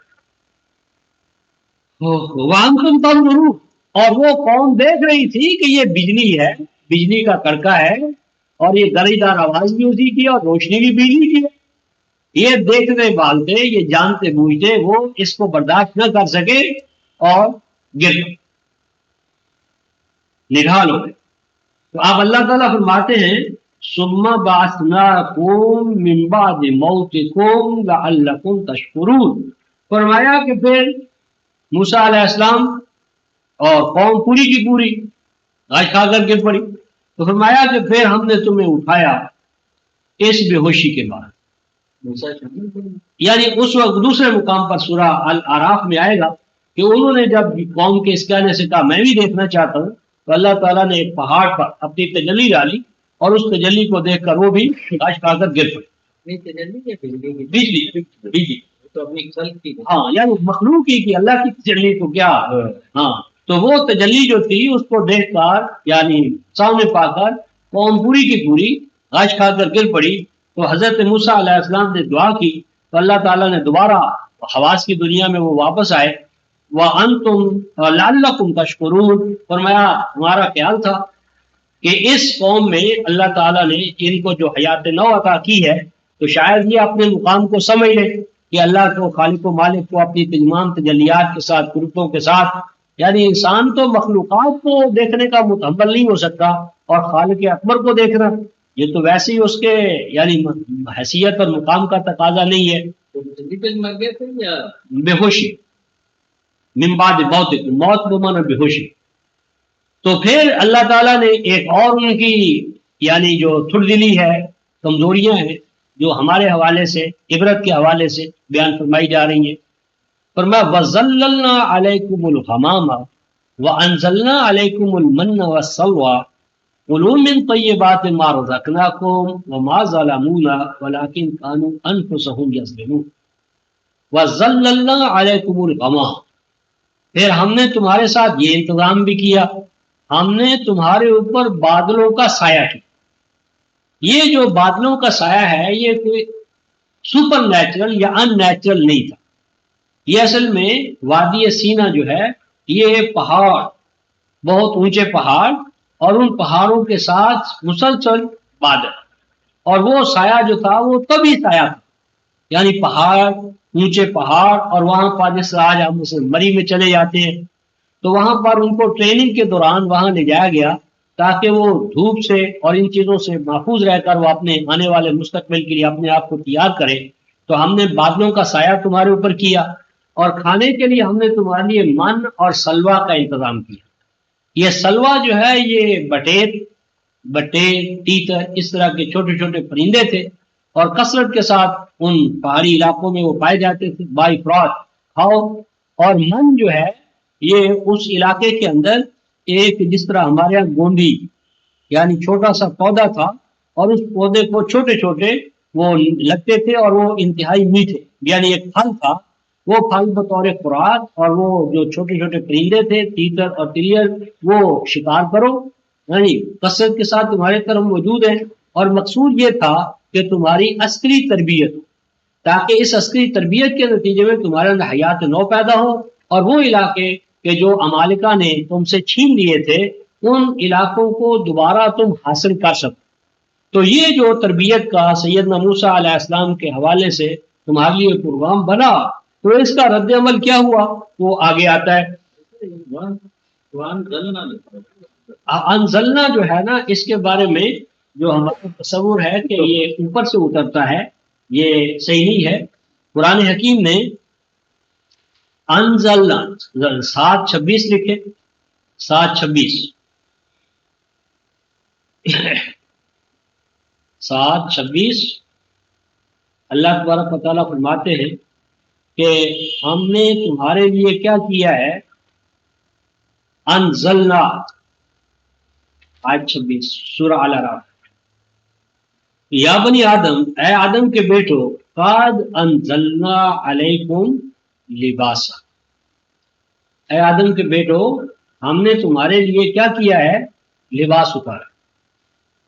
وَأَنْتُمْ تَنظُرُونَ، اور وہ قوم دیکھ رہی تھی کہ یہ بجلی ہے، بجلی کا کڑکا ہے، اور یہ گرجدار آواز بھی اسی کی اور روشنی بھی بجلی کی ہے، یہ دیکھنے والے یہ جانتے بوجھتے وہ اس کو برداشت نہ کر سکے اور گر گئے، نڈھال ہو گئے۔ تو آپ اللہ تعالیٰ فرماتے ہیں ثم بعثناکم من بعد موتکم لعلکم تشکرون، فرمایا کہ پھر موسیٰ علیہ السلام اور قوم پوری کی پوری غش کھا کر گر پڑی، تو فرمایا کہ پھر ہم نے تمہیں اٹھایا اس بے ہوشی کے بعد، یعنی اس وقت دوسرے مقام پر سورہ الاعراف میں آئے گا کہ انہوں نے جب قوم کے اس کہنے سے کہا میں بھی دیکھنا چاہتا ہوں، تو اللہ تعالیٰ نے ایک پہاڑ پر اپنی تجلی ڈالی، اور اس تجلی کو دیکھ کر وہ بھی غش کھا کر گر پڑے۔ بجلی تو اپنی خلق کی، ہاں، یعنی مخلوق کی اللہ کی تجلی کو کیا، ہاں، تو وہ تجلی جو تھی اس کو دیکھ کر یعنی سامنے پا کر قوم پوری کی پوری غش کھا کر گر پڑی۔ تو حضرت موسیٰ علیہ السلام نے دعا کی تو اللہ تعالیٰ نے دوبارہ حواس کی دنیا میں وہ واپس آئے، وَأَنْتُمْ لَعَلَّكُمْ تَشْكُرُونَ، فرمایا ہمارا خیال تھا کہ اس قوم میں اللہ تعالیٰ نے ان کو جو حیات نو عطا کی ہے تو شاید یہ اپنے مقام کو سمجھ لے کہ اللہ کو خالق و مالک کو اپنی تمام تجلیات کے ساتھ قدرتوں کے ساتھ، یعنی انسان تو مخلوقات کو دیکھنے کا متحمل نہیں ہو سکتا، اور خالق اکبر کو دیکھنا یہ تو ویسے ہی اس کے یعنی حیثیت اور مقام کا تقاضا نہیں ہے۔ تو زندگی پہ مر گئے تھے یا بے ہوشی، من بعد موت، موت بمعنی بے ہوشی۔ تو پھر اللہ تعالیٰ نے ایک اور ان کی یعنی جو تھڑ دلی ہے، کمزوریاں ہیں جو ہمارے حوالے سے عبرت کے حوالے سے بیان فرمائی جا رہی ہیں، فرمایا وَظَلَّلْنَا عَلَيْكُمُ الْغَمَامَ وَأَنزَلْنَا عَلَيْكُمُ الْمَنَّ وَالسَّلْوَىٰ كُلُوا مِن طَيِّبَاتِ مَا رَزَقْنَاكُمْ وَمَا ظَلَمُونَا وَلَٰكِن كَانُوا أَنفُسَهُمْ يَظْلِمُونَ۔ وَظَلَّلْنَا عَلَيْكُمُ الْغَمَامَ، پھر ہم نے تمہارے ساتھ یہ انتظام بھی کیا، ہم نے تمہارے اوپر بادلوں کا سایہ کیا۔ یہ جو بادلوں کا سایہ ہے یہ کوئی سپر نیچرل یا ان نیچرل نہیں تھا، یہ اصل میں وادی سینا جو ہے یہ پہاڑ، بہت اونچے پہاڑ، اور ان پہاڑوں کے ساتھ مسلسل بادل، اور وہ سایہ جو تھا وہ طبعی سایہ تھا، یعنی پہاڑ، اونچے پہاڑ، اور وہاں پر جس آج ہم مری میں چلے جاتے ہیں تو وہاں پر ان کو ٹریننگ کے دوران وہاں لے جایا گیا تاکہ وہ دھوپ سے اور ان چیزوں سے محفوظ رہ کر وہ اپنے آنے والے مستقبل کے لیے اپنے آپ کو تیار کرے۔ تو ہم نے بادلوں کا سایہ تمہارے اوپر کیا، اور کھانے کے لیے ہم نے تمہارے لیے من اور سلوا کا انتظام کیا۔ یہ سلوا جو ہے یہ بٹے تیتر اس طرح کے چھوٹے چھوٹے پرندے تھے، اور کثرت کے ساتھ ان پہاڑی علاقوں میں وہ پائے جاتے تھے، بائی فراٹ کھاؤ۔ اور من جو ہے یہ اس علاقے کے اندر ایک جس طرح ہمارے یہاں گوندی یعنی چھوٹا سا پودا تھا، اور اس پودے کو چھوٹے چھوٹے وہ لگتے تھے، اور وہ انتہائی میٹھے، یعنی ایک پھل تھا، وہ پھل بطور خوراک، اور وہ جو چھوٹے چھوٹے پرندے تھے تیتر اور تلیل وہ شکار کرو، یعنی کثرت کے ساتھ تمہارے طرف موجود ہیں۔ اور مقصود یہ تھا کہ تمہاری عسکری تربیت ہو، تاکہ اس عسکری تربیت کے نتیجے میں تمہارے اندر حیات نو پیدا ہو، اور وہ علاقے کہ جو امالکہ نے تم سے چھین لیے تھے ان علاقوں کو دوبارہ تم حاصل کر سکو۔ تو یہ جو تربیت کا سیدنا موسیٰ علیہ السلام کے حوالے سے تمہارے لیے پروگرام بنا، تو اس کا رد عمل کیا ہوا وہ آگے آتا ہے۔ انزلنا جو ہے نا، اس کے بارے میں جو ہمارا تصور ہے کہ یہ اوپر سے اترتا ہے، یہ صحیح نہیں ہے۔ قرآن حکیم نے انزلنا 7:26 لکھے، 7:26 7:26 اللہ تبارک و تعالیٰ فرماتے ہیں کہ ہم نے تمہارے لیے کیا کیا ہے، انزلنا، آیت 26 سورہ الاعراف، یا بنی آدم، اے آدم کے بیٹو، قد انزلنا علیکم لباسا، اے آدم کے بیٹو ہم نے تمہارے لیے کیا کیا ہے، لباس اتارا۔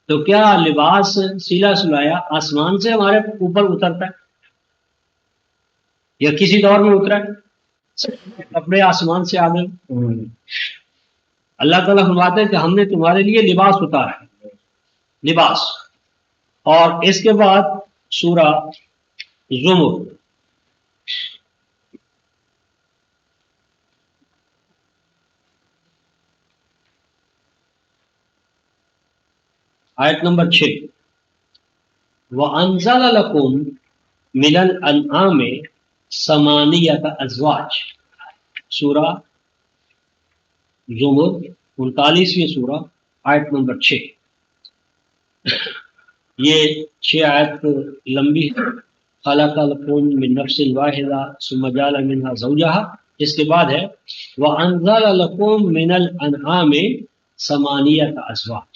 تو کیا لباس سیلا سلایا آسمان سے ہمارے اوپر اترتا ہے یا کسی دور میں اترا ہے؟ کپڑے آسمان سے آ گئے؟ اللہ تعالیٰ فرماتے ہیں کہ ہم نے تمہارے لیے لباس اتارا ہے، لباس۔ اور اس کے بعد سورہ زمر، آیت نمبر 6، وَأَنزَلَ لَكُم مِّنَ الْأَنْعَامِ ثَمَانِيَةَ أَزْوَاجٍ، سورہ زمر 39ویں سورہ، آیت نمبر 6۔ یہ 6 آیت لمبی ہے۔ خلق لکم من نفس واحدہ ثم جعل منها زوجها، اس کے بعد ہے وَأَنزَلَ لَكُم مِّنَ الْأَنْعَامِ ثَمَانِيَةَ أَزْوَاجٍ۔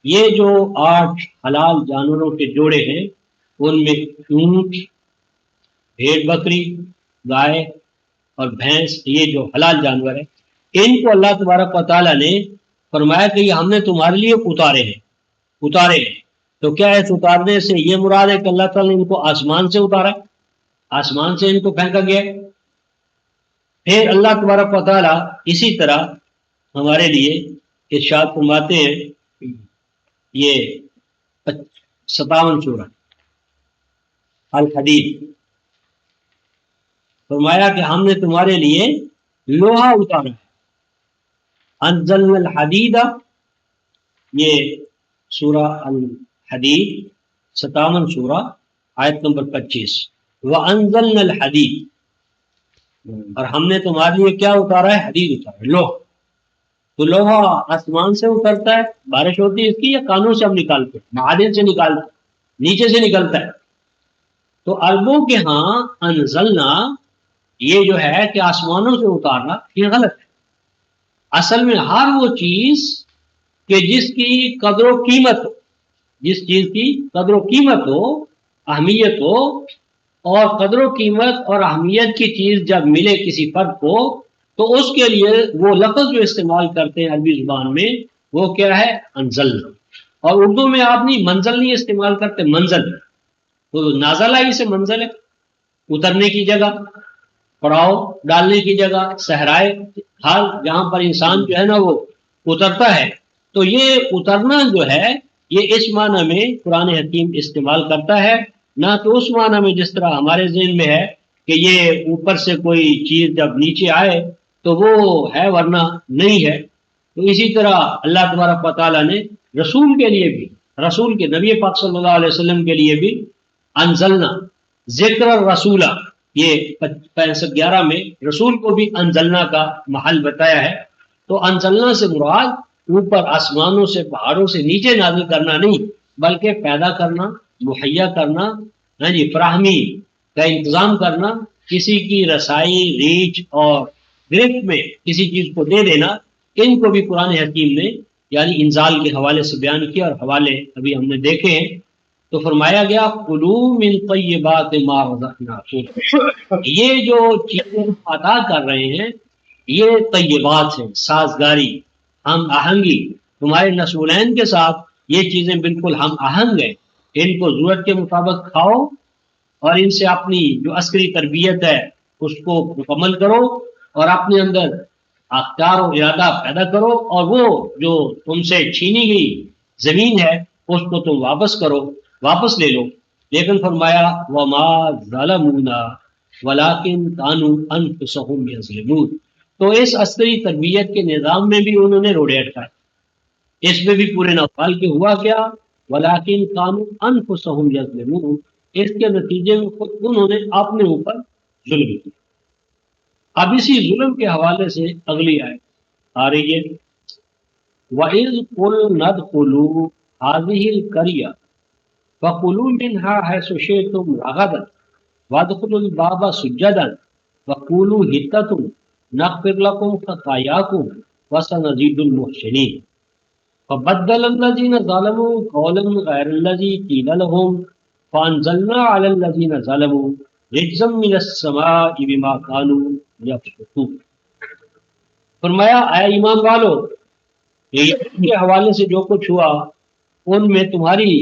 یہ جو 8 حلال جانوروں کے جوڑے ہیں، ان میں اونٹ، بھیڑ بکری، گائے اور بھینس، یہ جو حلال جانور ہیں، ان کو اللہ تبارک و تعالیٰ نے فرمایا کہ یہ ہم نے تمہارے لیے اتارے ہیں۔ تو کیا اس اتارنے سے یہ مراد ہے کہ اللہ تعالیٰ نے ان کو آسمان سے اتارا، آسمان سے ان کو پھینکا گیا؟ پھر اللہ تبارک و تعالیٰ اسی طرح ہمارے لیے ارشاد فرماتے ہیں، یہ 57 سورہ الحدید، فرمایا کہ ہم نے تمہارے لیے لوہا اتارا ہے، انزلنا الحدید، یہ سورہ الحدید 57 سورہ آیت نمبر 25، وانزلنا الحدید، اور ہم نے تمہارے لیے کیا اتارا ہے، حدید اتارا ہے، لوہا۔ تو لوہا آسمان سے اترتا ہے، بارش ہوتی ہے اس کی، یا کانوں سے ہم نکالتے ہیں، معادن سے نکالتے ہیں، نیچے سے نکلتا ہے۔ تو عربوں کے ہاں انزلنا یہ جو ہے کہ آسمانوں سے اتارنا، یہ غلط ہے۔ اصل میں ہر وہ چیز کہ جس کی قدر و قیمت ہو، جس چیز کی قدر و قیمت ہو، اہمیت ہو، اور قدر و قیمت اور اہمیت کی چیز جب ملے کسی فرد کو، تو اس کے لیے وہ لفظ جو استعمال کرتے ہیں عربی زبان میں وہ کیا ہے، انزلنا۔ اور اردو میں آپ نہیں منزل نہیں استعمال کرتے، منزل، تو نازلہ ہی سے منزل ہے، اترنے کی جگہ، پڑاؤ ڈالنے کی جگہ، صحرائے حال جہاں پر انسان جو ہے نا وہ اترتا ہے۔ تو یہ اترنا جو ہے یہ اس معنی میں قرآن حکیم استعمال کرتا ہے، نہ تو اس معنی میں جس طرح ہمارے ذہن میں ہے کہ یہ اوپر سے کوئی چیز جب نیچے آئے تو وہ ہے ورنہ نہیں ہے۔ تو اسی طرح اللہ تبارک و تعالیٰ نے رسول کے لیے بھی، رسول کے نبی پاک صلی اللہ علیہ وسلم کے لیے بھی انزلنا ذکر الرسولہ، یہ 65-11 میں رسول کو بھی انزلنا کا محل بتایا ہے. تو انزلنا سے مراد اوپر آسمانوں سے پہاڑوں سے نیچے نازل کرنا نہیں، بلکہ پیدا کرنا، مہیا کرنا، فراہمی کا انتظام کرنا، کسی کی رسائی، ریچ اور گرفت میں کسی چیز کو دے دینا. ان کو بھی قرآن حکیم نے یعنی انزال کے حوالے سے بیان کیا، اور حوالے ابھی ہم نے دیکھے ہیں. تو فرمایا گیا کلوا من طیبات ما رزقناکم، یہ جو چیزیں عطا کر رہے ہیں یہ طیبات ہیں، سازگاری، ہم آہنگی. تمہارے نسولین کے ساتھ یہ چیزیں بالکل ہم آہنگ ہیں، ان کو ضرورت کے مطابق کھاؤ اور ان سے اپنی جو عسکری تربیت ہے اس کو مکمل کرو، اور اپنے اندر اختیار و ارادہ پیدا کرو، اور وہ جو تم سے چھینی گئی زمین ہے اس کو تم واپس کرو، واپس لے لو. لیکن فرمایا وما ظلمونا ولکن کانوا انفسهم یظلمون. تو اس عسکری تربیت کے نظام میں بھی انہوں نے روڑے اٹکائے، اس میں بھی پورے نوال کے ہوا کیا، ولیکن کانوا انفسهم یظلمون، اس کے نتیجے میں خود انہوں نے اپنے اوپر ظلم کیا. اب اسی ظلم کے حوالے سے اگلی آیت آ رہی ہے وَإِذْ قُلْنَا ادْخُلُوا هَٰذِهِ الْقَرْيَةَ فَكُلُوا مِنْهَا حَيْثُ شِئْتُمْ رَغَدًا وَادْخُلُوا الْبَابَ سُجَّدًا وَقُولُوا حِطَّةٌ نَغْفِرْ لَكُمْ خَطَايَاكُمْ وَسَنَزِيدُ الْمُحْسِنِينَ فَبَدَّلَ الَّذِينَ ظَلَمُوا قَوْلًا غَيْرَ الَّذِي قِيلَ لَهُمْ فَأَنزَلْنَا عَلَى الَّذِينَ ظَلَمُوا رِجْزًا مِّنَ السَّمَاءِ بِمَا كَانُوا يَفْسُقُونَ. فرمایا اے ایمان والو، یہ کے حوالے سے جو کچھ ہوا ان میں تمہاری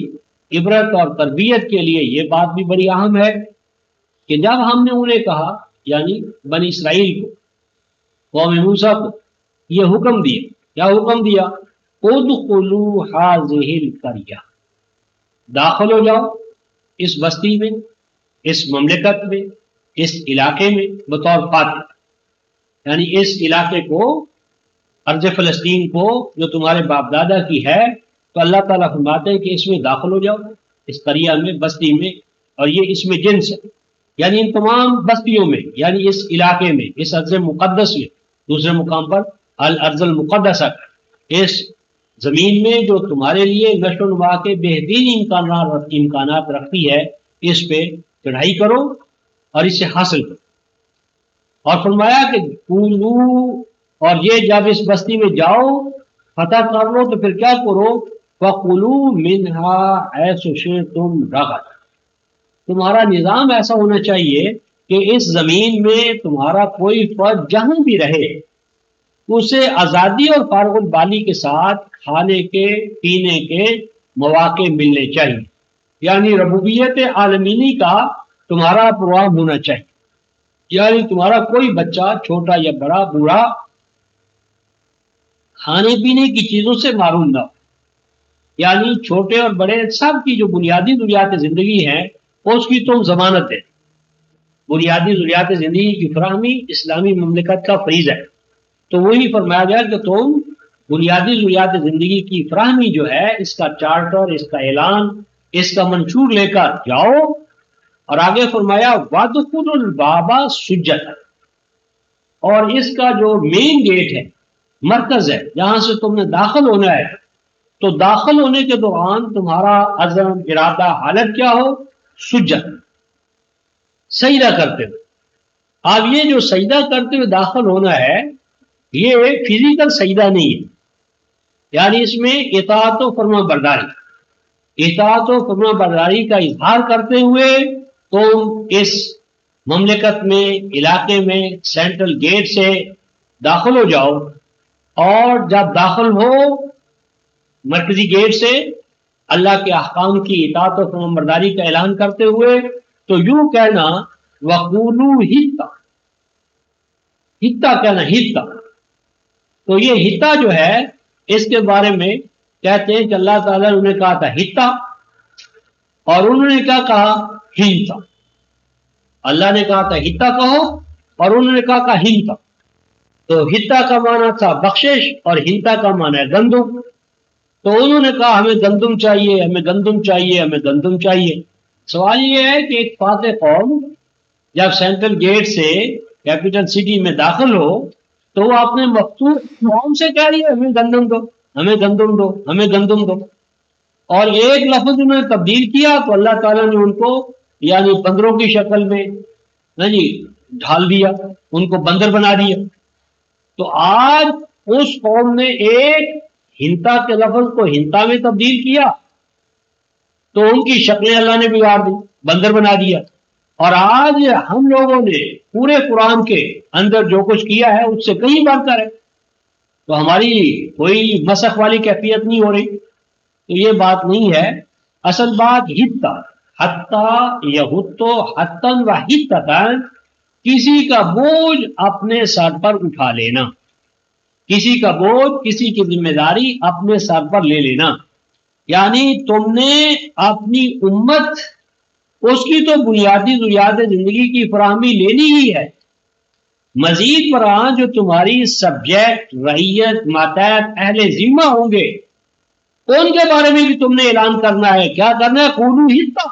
عبرت اور تربیت کے لیے یہ بات بھی بڑی اہم ہے کہ جب ہم نے انہیں کہا یعنی بنی اسرائیل کو، قوم موسیٰ کو یہ حکم دیا، کیا حکم دیا؟ ادخلوا هذه القرية، داخل ہو جاؤ اس بستی میں، اس مملکت میں، اس علاقے میں بطور فاتح، یعنی اس علاقے کو، ارض فلسطین کو جو تمہارے باپ دادا کی ہے، تو اللہ تعالیٰ فرماتے ہیں کہ اس میں داخل ہو جاؤ، اس قریہ میں، بستی میں. اور یہ اس میں جنس ہے، یعنی ان تمام بستیوں میں، یعنی اس علاقے میں، اس ارض مقدس میں، دوسرے مقام پر الارض المقدسہ، اس زمین میں جو تمہارے لیے نشو و نما کے بہترین امکانات رکھتی ہے، اس پہ چڑھائی کرو اور اسے حاصل کرو. اور فرمایا کہ کولو، اور یہ جب اس بستی میں جاؤ فتح کر لو تو پھر کیا کرو؟ فَكُلُوا مِنْهَا حَيْثُ شِئْتُمْ رَغَدًا، تمہارا نظام ایسا ہونا چاہیے کہ اس زمین میں تمہارا کوئی فرد جہاں بھی رہے اسے آزادی اور فارغ البالی کے ساتھ کھانے کے پینے کے مواقع ملنے چاہیے، یعنی ربوبیت عالمینی کا تمہارا پروگرام ہونا چاہیے. یعنی تمہارا کوئی بچہ چھوٹا یا بڑا، بوڑھا، کھانے پینے کی چیزوں سے معروم نہ ہو. یعنی چھوٹے اور بڑے سب کی جو بنیادی ضروریات زندگی ہیں اس کی تم ضمانت ہے. بنیادی ضروریات زندگی کی فراہمی اسلامی مملکت کا فریض ہے. تو وہی فرمایا گیا کہ تم بنیادی ضروریات زندگی کی فراہمی جو ہے اس کا چارٹر، اس کا اعلان، اس کا منشور لے کر جاؤ. اور آگے فرمایا وَادْخُلُوا الْبَابَ سُجَّدًا، اور اس کا جو مین گیٹ ہے، مرکز ہے جہاں سے تم نے داخل ہونا ہے، تو داخل ہونے کے دوران تمہارا عزم، ارادہ، حالت کیا ہو؟ سجد، سجدہ کرتے ہوئے. اب یہ جو سجدہ کرتے ہوئے داخل ہونا ہے یہ فزیکل سجدہ نہیں ہے، یعنی اس میں اطاعت و فرما برداری، اطاعت و فرما برداری کا اظہار کرتے ہوئے تم اس مملکت میں، علاقے میں سینٹرل گیٹ سے داخل ہو جاؤ. اور جب داخل ہو مرکزی گیٹ سے اللہ کے احکام کی اطاعت و فرما برداری کا اعلان کرتے ہوئے تو یوں کہنا وَقُولُوا حِطَّةٌ، حِطَّہ کہنا، حِطَّہ. تو یہ حِطَّہ جو ہے اس کے بارے میں کہتے ہیں کہ اللہ تعالیٰ نے انہیں کہا تھا حِطَّہ، اور انہوں نے کیا کہا؟ ہِنْتَہ. اللہ نے کہا تھا حِطَّہ کہو اور انہوں نے کہا ہِنْتَہ. تو حِطَّہ کا معنی تھا بخشش اور ہِنْتَہ کا معنی ہے گندم. تو انہوں نے کہا ہمیں گندم چاہیے، ہمیں گندم چاہیے، ہمیں گندم چاہیے. سوال یہ ہے کہ ایک فاتح قوم جب سینٹرل گیٹ سے کیپٹل سٹی میں داخل ہو تو وہ اپنے مفتوح قوم سے کہہ رہی ہے ہمیں گندم دو، ہمیں گندم دو، ہمیں گندم دو، اور ایک لفظ انہوں نے تبدیل کیا تو اللہ تعالیٰ نے ان کو یعنی بندروں کی شکل میں نا جی ڈھال دیا، ان کو بندر بنا دیا۔ تو آج اس قوم نے ایک ہنتا کے لفظ کو ہنتا میں تبدیل کیا تو ان کی شکلیں اللہ نے بگاڑ دی، بندر بنا دیا۔ اور آج ہم لوگوں نے پورے قرآن کے اندر جو کچھ کیا ہے اس سے کہیں بڑھ کر ہے، تو ہماری کوئی مسخ والی کیفیت نہیں ہو رہی، تو یہ بات نہیں ہے۔ اصل بات ہتا حتی یہتو حتن و حتتن، کسی کا بوجھ اپنے سر پر اٹھا لینا، کسی کا بوجھ، کسی کی ذمہ داری اپنے سر پر لے لینا، یعنی تم نے اپنی امت اس کی تو بنیادی ضروریات زندگی کی فراہمی لینی ہی ہے، مزید برآں جو تمہاری سبجیکٹ، رعیت، ماتحت، اہل ذمہ ہوں گے ان کے بارے میں بھی تم نے اعلان کرنا ہے۔ کیا کرنا ہے؟ قولو حتہ،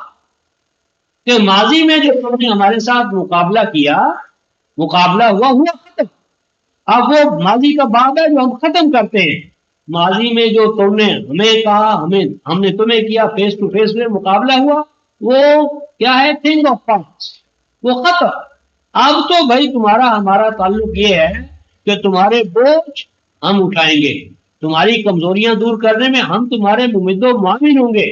کہ ماضی میں جو تم نے ہمارے ساتھ مقابلہ کیا، مقابلہ ہوا ختم، اب وہ ماضی کا باب ہے جو ہم ختم کرتے ہیں۔ ماضی میں جو تم نے ہمیں کہا، ہم نے تمہیں کیا، فیس ٹو فیس میں مقابلہ ہوا، وہ کیا ہے؟ تھنگ آف پاسٹ، وہ ختم۔ اب تو بھائی تمہارا ہمارا تعلق یہ ہے کہ تمہارے بوجھ ہم اٹھائیں گے، تمہاری کمزوریاں دور کرنے میں ہم تمہارے ممد و معاون ہوں گے۔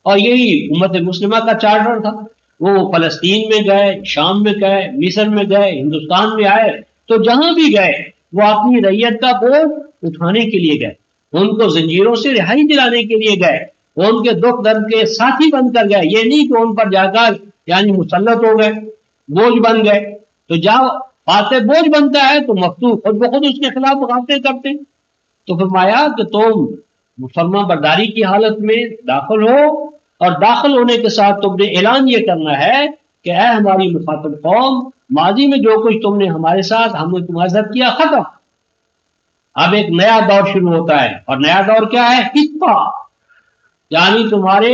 اور یہی امت مسلمہ کا چارٹر تھا۔ وہ فلسطین میں گئے، شام میں گئے، مصر میں گئے، ہندوستان میں آئے، تو جہاں بھی گئے وہ اپنی رعیت کا بوجھ اٹھانے کے لیے گئے، ان کو زنجیروں سے رہائی دلانے کے لیے گئے، وہ ان کے دکھ درد کے ساتھی بن کر گئے، یہ نہیں کہ ان پر جا کر یعنی مسلط ہو گئے، بوجھ بن گئے۔ تو جب فاتح بوجھ بنتا ہے تو مفتوح خود بخود اس کے خلاف بغاوتیں کرتے ہیں۔ تو فرمایا کہ تم فرما برداری کی حالت میں داخل ہو، اور داخل ہونے کے ساتھ تم نے اعلان یہ کرنا ہے کہ اے ہماری مخاطب قوم، ماضی میں جو کچھ تم نے ہمارے ساتھ، ہم نے تمہارے ساتھ کیا، ختم۔ اب ایک نیا دور شروع ہوتا ہے، اور نیا دور کیا ہے؟ حتہ، یعنی تمہارے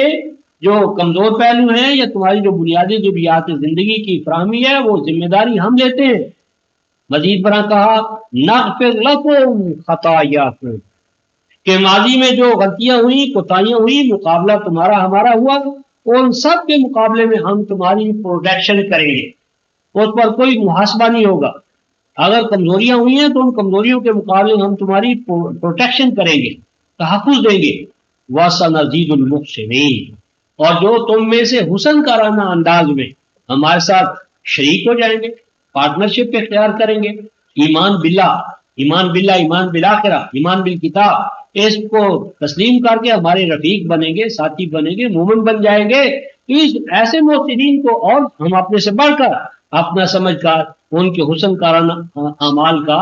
جو کمزور پہلو ہیں یا تمہاری جو بنیادی ضروریات زندگی کی فراہمی ہے وہ ذمہ داری ہم لیتے ہیں۔ مزید برآں کہا نغفر لکم خطایاکم، کہ ماضی میں جو غلطیاں ہوئی، کوتاہیاں ہوئی، مقابلہ تمہارا ہمارا ہوا، ان سب کے مقابلے میں ہم تمہاری پروٹیکشن کریں گے، اس پر کوئی محاسبہ نہیں ہوگا۔ اگر کمزوریاں ہوئی ہیں تو ان کمزوریوں کے مقابلے ہم تمہاری پروٹیکشن کریں گے، تحفظ دیں گے۔ وَسَنَزِيدُ الْمُحْسِنِينَ، اور جو تم میں سے حسن کارانہ انداز میں ہمارے ساتھ شریک ہو جائیں گے، پارٹنرشپ اختیار کریں گے، ایمان باللہ، ایمان باللہ، ایمان بالآخرہ، ایمان بالکتاب، اس کو تسلیم کر کے ہمارے رفیق بنیں گے، ساتھی بنیں گے، مومن بن جائیں گے، اس ایسے محسنین کو اور ہم اپنے سے بڑھ کر اپنا سمجھ کر ان کے حسن کارانہ اعمال کا،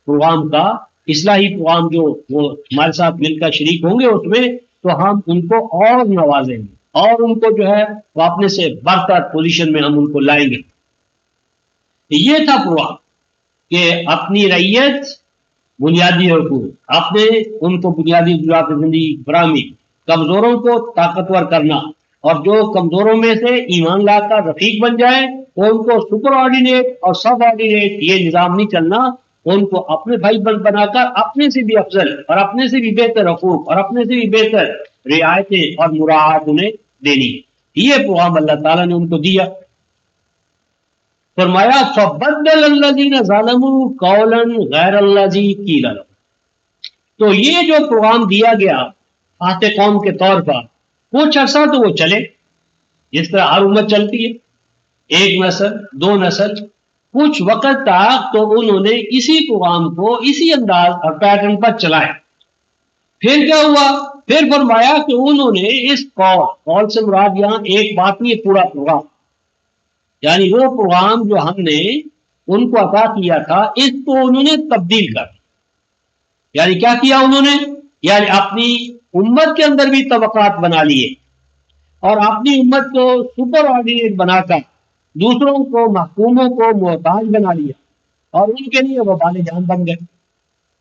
پروگرام کا، اصلاحی پروگرام جو وہ ہمارے ساتھ مل کر شریک ہوں گے اس میں، تو ہم ان کو اور نوازیں گے، اور ان کو جو ہے وہ اپنے سے بڑھ کر پوزیشن میں ہم ان کو لائیں گے۔ یہ تھا پروگرام کہ اپنی رعیت، بنیادی حقوق، اپنے ان کو بنیادی ضروریات زندگی فراہمی، کمزوروں کو طاقتور کرنا، اور جو کمزوروں میں سے ایمان لا کر رفیق بن جائیں ان کو سپر آرڈینیٹ اور سب آرڈینیٹ یہ نظام نہیں چلنا، ان کو اپنے بھائی بنا کر اپنے سے بھی افضل اور اپنے سے بھی بہتر حقوق اور اپنے سے بھی بہتر رعایتیں اور مراعات انہیں دینی۔ یہ پیغام اللہ تعالیٰ نے ان کو دیا۔ فرمایا فَبَدَّلَ الَّذِينَ ظَلَمُوا قَوْلًا غَيْرَ الَّذِي قِيلَ لَهُمْ، تو یہ جو پیغام دیا گیا فاتح قوم کے طور پر، کچھ عرصہ تو وہ چلے جس طرح ہر امت چلتی ہے، ایک نسل، دو نسل، کچھ وقت تک تو انہوں نے اسی پیغام کو اسی انداز اور پیٹرن پر چلائے۔ پھر کیا ہوا؟ پھر فرمایا کہ انہوں نے اس قول سے مراد یہاں ایک بات نہیں، پورا پیغام، یعنی وہ پیغام جو ہم نے ان کو عطا کیا تھا اس کو انہوں نے تبدیل کر دیا۔ یعنی کیا کیا انہوں نے؟ یعنی اپنی امت کے اندر بھی طبقات بنا لیے، اور اپنی امت کو سپر آرڈینیٹ بنا کر دوسروں کو، محکوموں کو محتاج بنا لیا، اور ان کے لیے وہ بال جان بن گئے،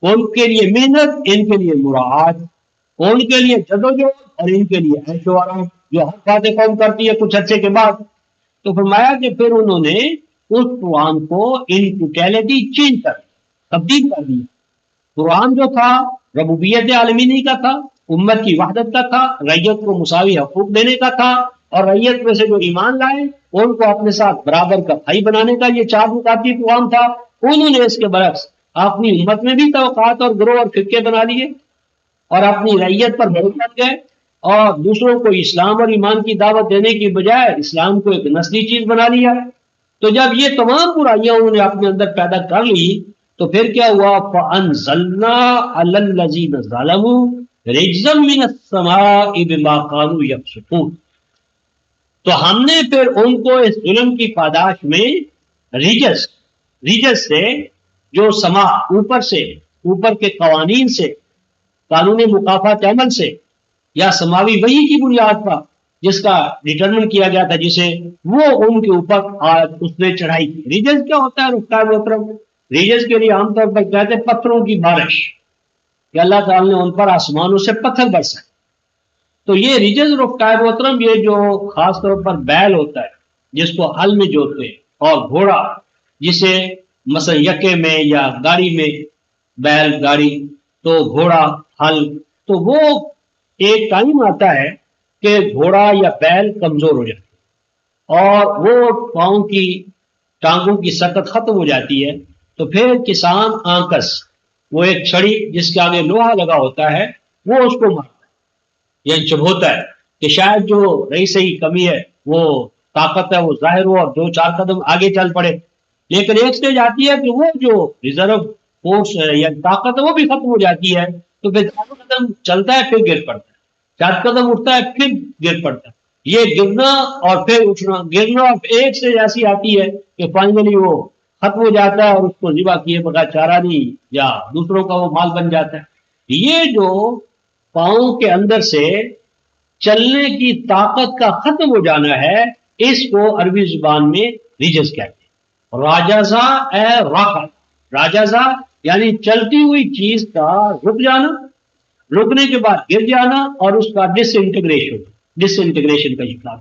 ان کے لیے محنت، ان کے لیے مراعات، ان کے لیے جدوجہد اور ان کے لیے عیش و آرام۔ جو ہر بات قوم کرتی ہے کچھ عرصے کے بعد. تو فرمایا کہ پھر انہوں نے اس قرآن کو ان ٹوٹیلٹی چینج کر تبدیل کر دیا. قرآن جو تھا ربوبیت عالمینی کا تھا، امت کی وحدت کا تھا، ریت کو مساوی حقوق دینے کا تھا، اور ریت میں سے جو ایمان لائے ان کو اپنے ساتھ برابر کا بھائی بنانے کا یہ 4 نکاتی پیغام تھا. انہوں نے اس کے برعکس اپنی امت میں بھی توقعات اور گروہ اور فرقے بنا لیے اور اپنی ریت پر بڑھ بن گئے، اور دوسروں کو اسلام اور ایمان کی دعوت دینے کی بجائے اسلام کو ایک نسلی چیز بنا لیا. تو جب یہ تمام برائیاں انہوں نے اپنے اندر پیدا کر لی تو پھر کیا ہوا؟ فَأَنزَلْنَا عَلَى الَّذِينَ ظَلَمُوا رِجْزًا مِّنَ السَّمَاءِ بِمَا كَانُوا يَفْسُقُونَ. تو ہم نے پھر ان کو اس ظلم کی پاداش میں ریجس سے، جو سما اوپر کے قوانین سے، قانون مکافات عمل سے، یا سماوی وحی کی بنیاد پر جس کا ڈٹرمن کیا گیا تھا، جسے وہ ان کے اوپر اس نے چڑھائی کی. ریجز کیا ہوتا ہے رفتار محترم؟ ریجز کے لیے عام طور پر کہتے ہیں پتھروں کی بارش، کہ اللہ تعالیٰ نے ان پر آسمانوں سے پتھر برسائے. تو یہ ریجز رفتار محترم، یہ جو خاص طور پر بیل ہوتا ہے جس کو ہل میں جوتے، اور گھوڑا جسے مثلا یکے میں یا گاڑی میں بیل گاڑی، تو گھوڑا ہل، تو وہ ایک ٹائم آتا ہے کہ گھوڑا یا بیل کمزور ہو جاتا ہے اور وہ پاؤں کی ٹانگوں کی سکت ختم ہو جاتی ہے. تو پھر کسان آنکس، وہ ایک چھڑی جس کے آگے لوہا لگا ہوتا ہے، وہ اس کو مارتا ہے، یعنی چبھوتا ہے کہ شاید جو رہی صحیح کمی ہے، وہ طاقت ہے وہ ظاہر ہو اور 2-4 قدم آگے چل پڑے. لیکن ایک سٹیج آتی ہے کہ وہ جو ریزرو فورس ہے یا طاقت ہے وہ بھی ختم ہو جاتی ہے، تو پھر 4 قدم چلتا ہے پھر گر پڑتا ہے، 4 قدم اٹھتا ہے پھر گر پڑتا ہے. یہ گرنا اور پھر اٹھنا، گرنا اور ایک سٹیج ایسی آتی ہے کہ فائنلی وہ ختم ہو جاتا ہے اور اس کو ذبح کیے بغیر چارہ نہیں، یا دوسروں کا وہ مال بن جاتا ہے. یہ جو پاؤں کے اندر سے چلنے کی طاقت کا ختم ہو جانا ہے، اس کو عربی زبان میں ریجز کہتے ہیں. راجزا اے رفع، راجزا یعنی چلتی ہوئی چیز کا رک جانا، رکنے کے بعد گر جانا، اور اس کا ڈس انٹیگریشن کا اطلاق.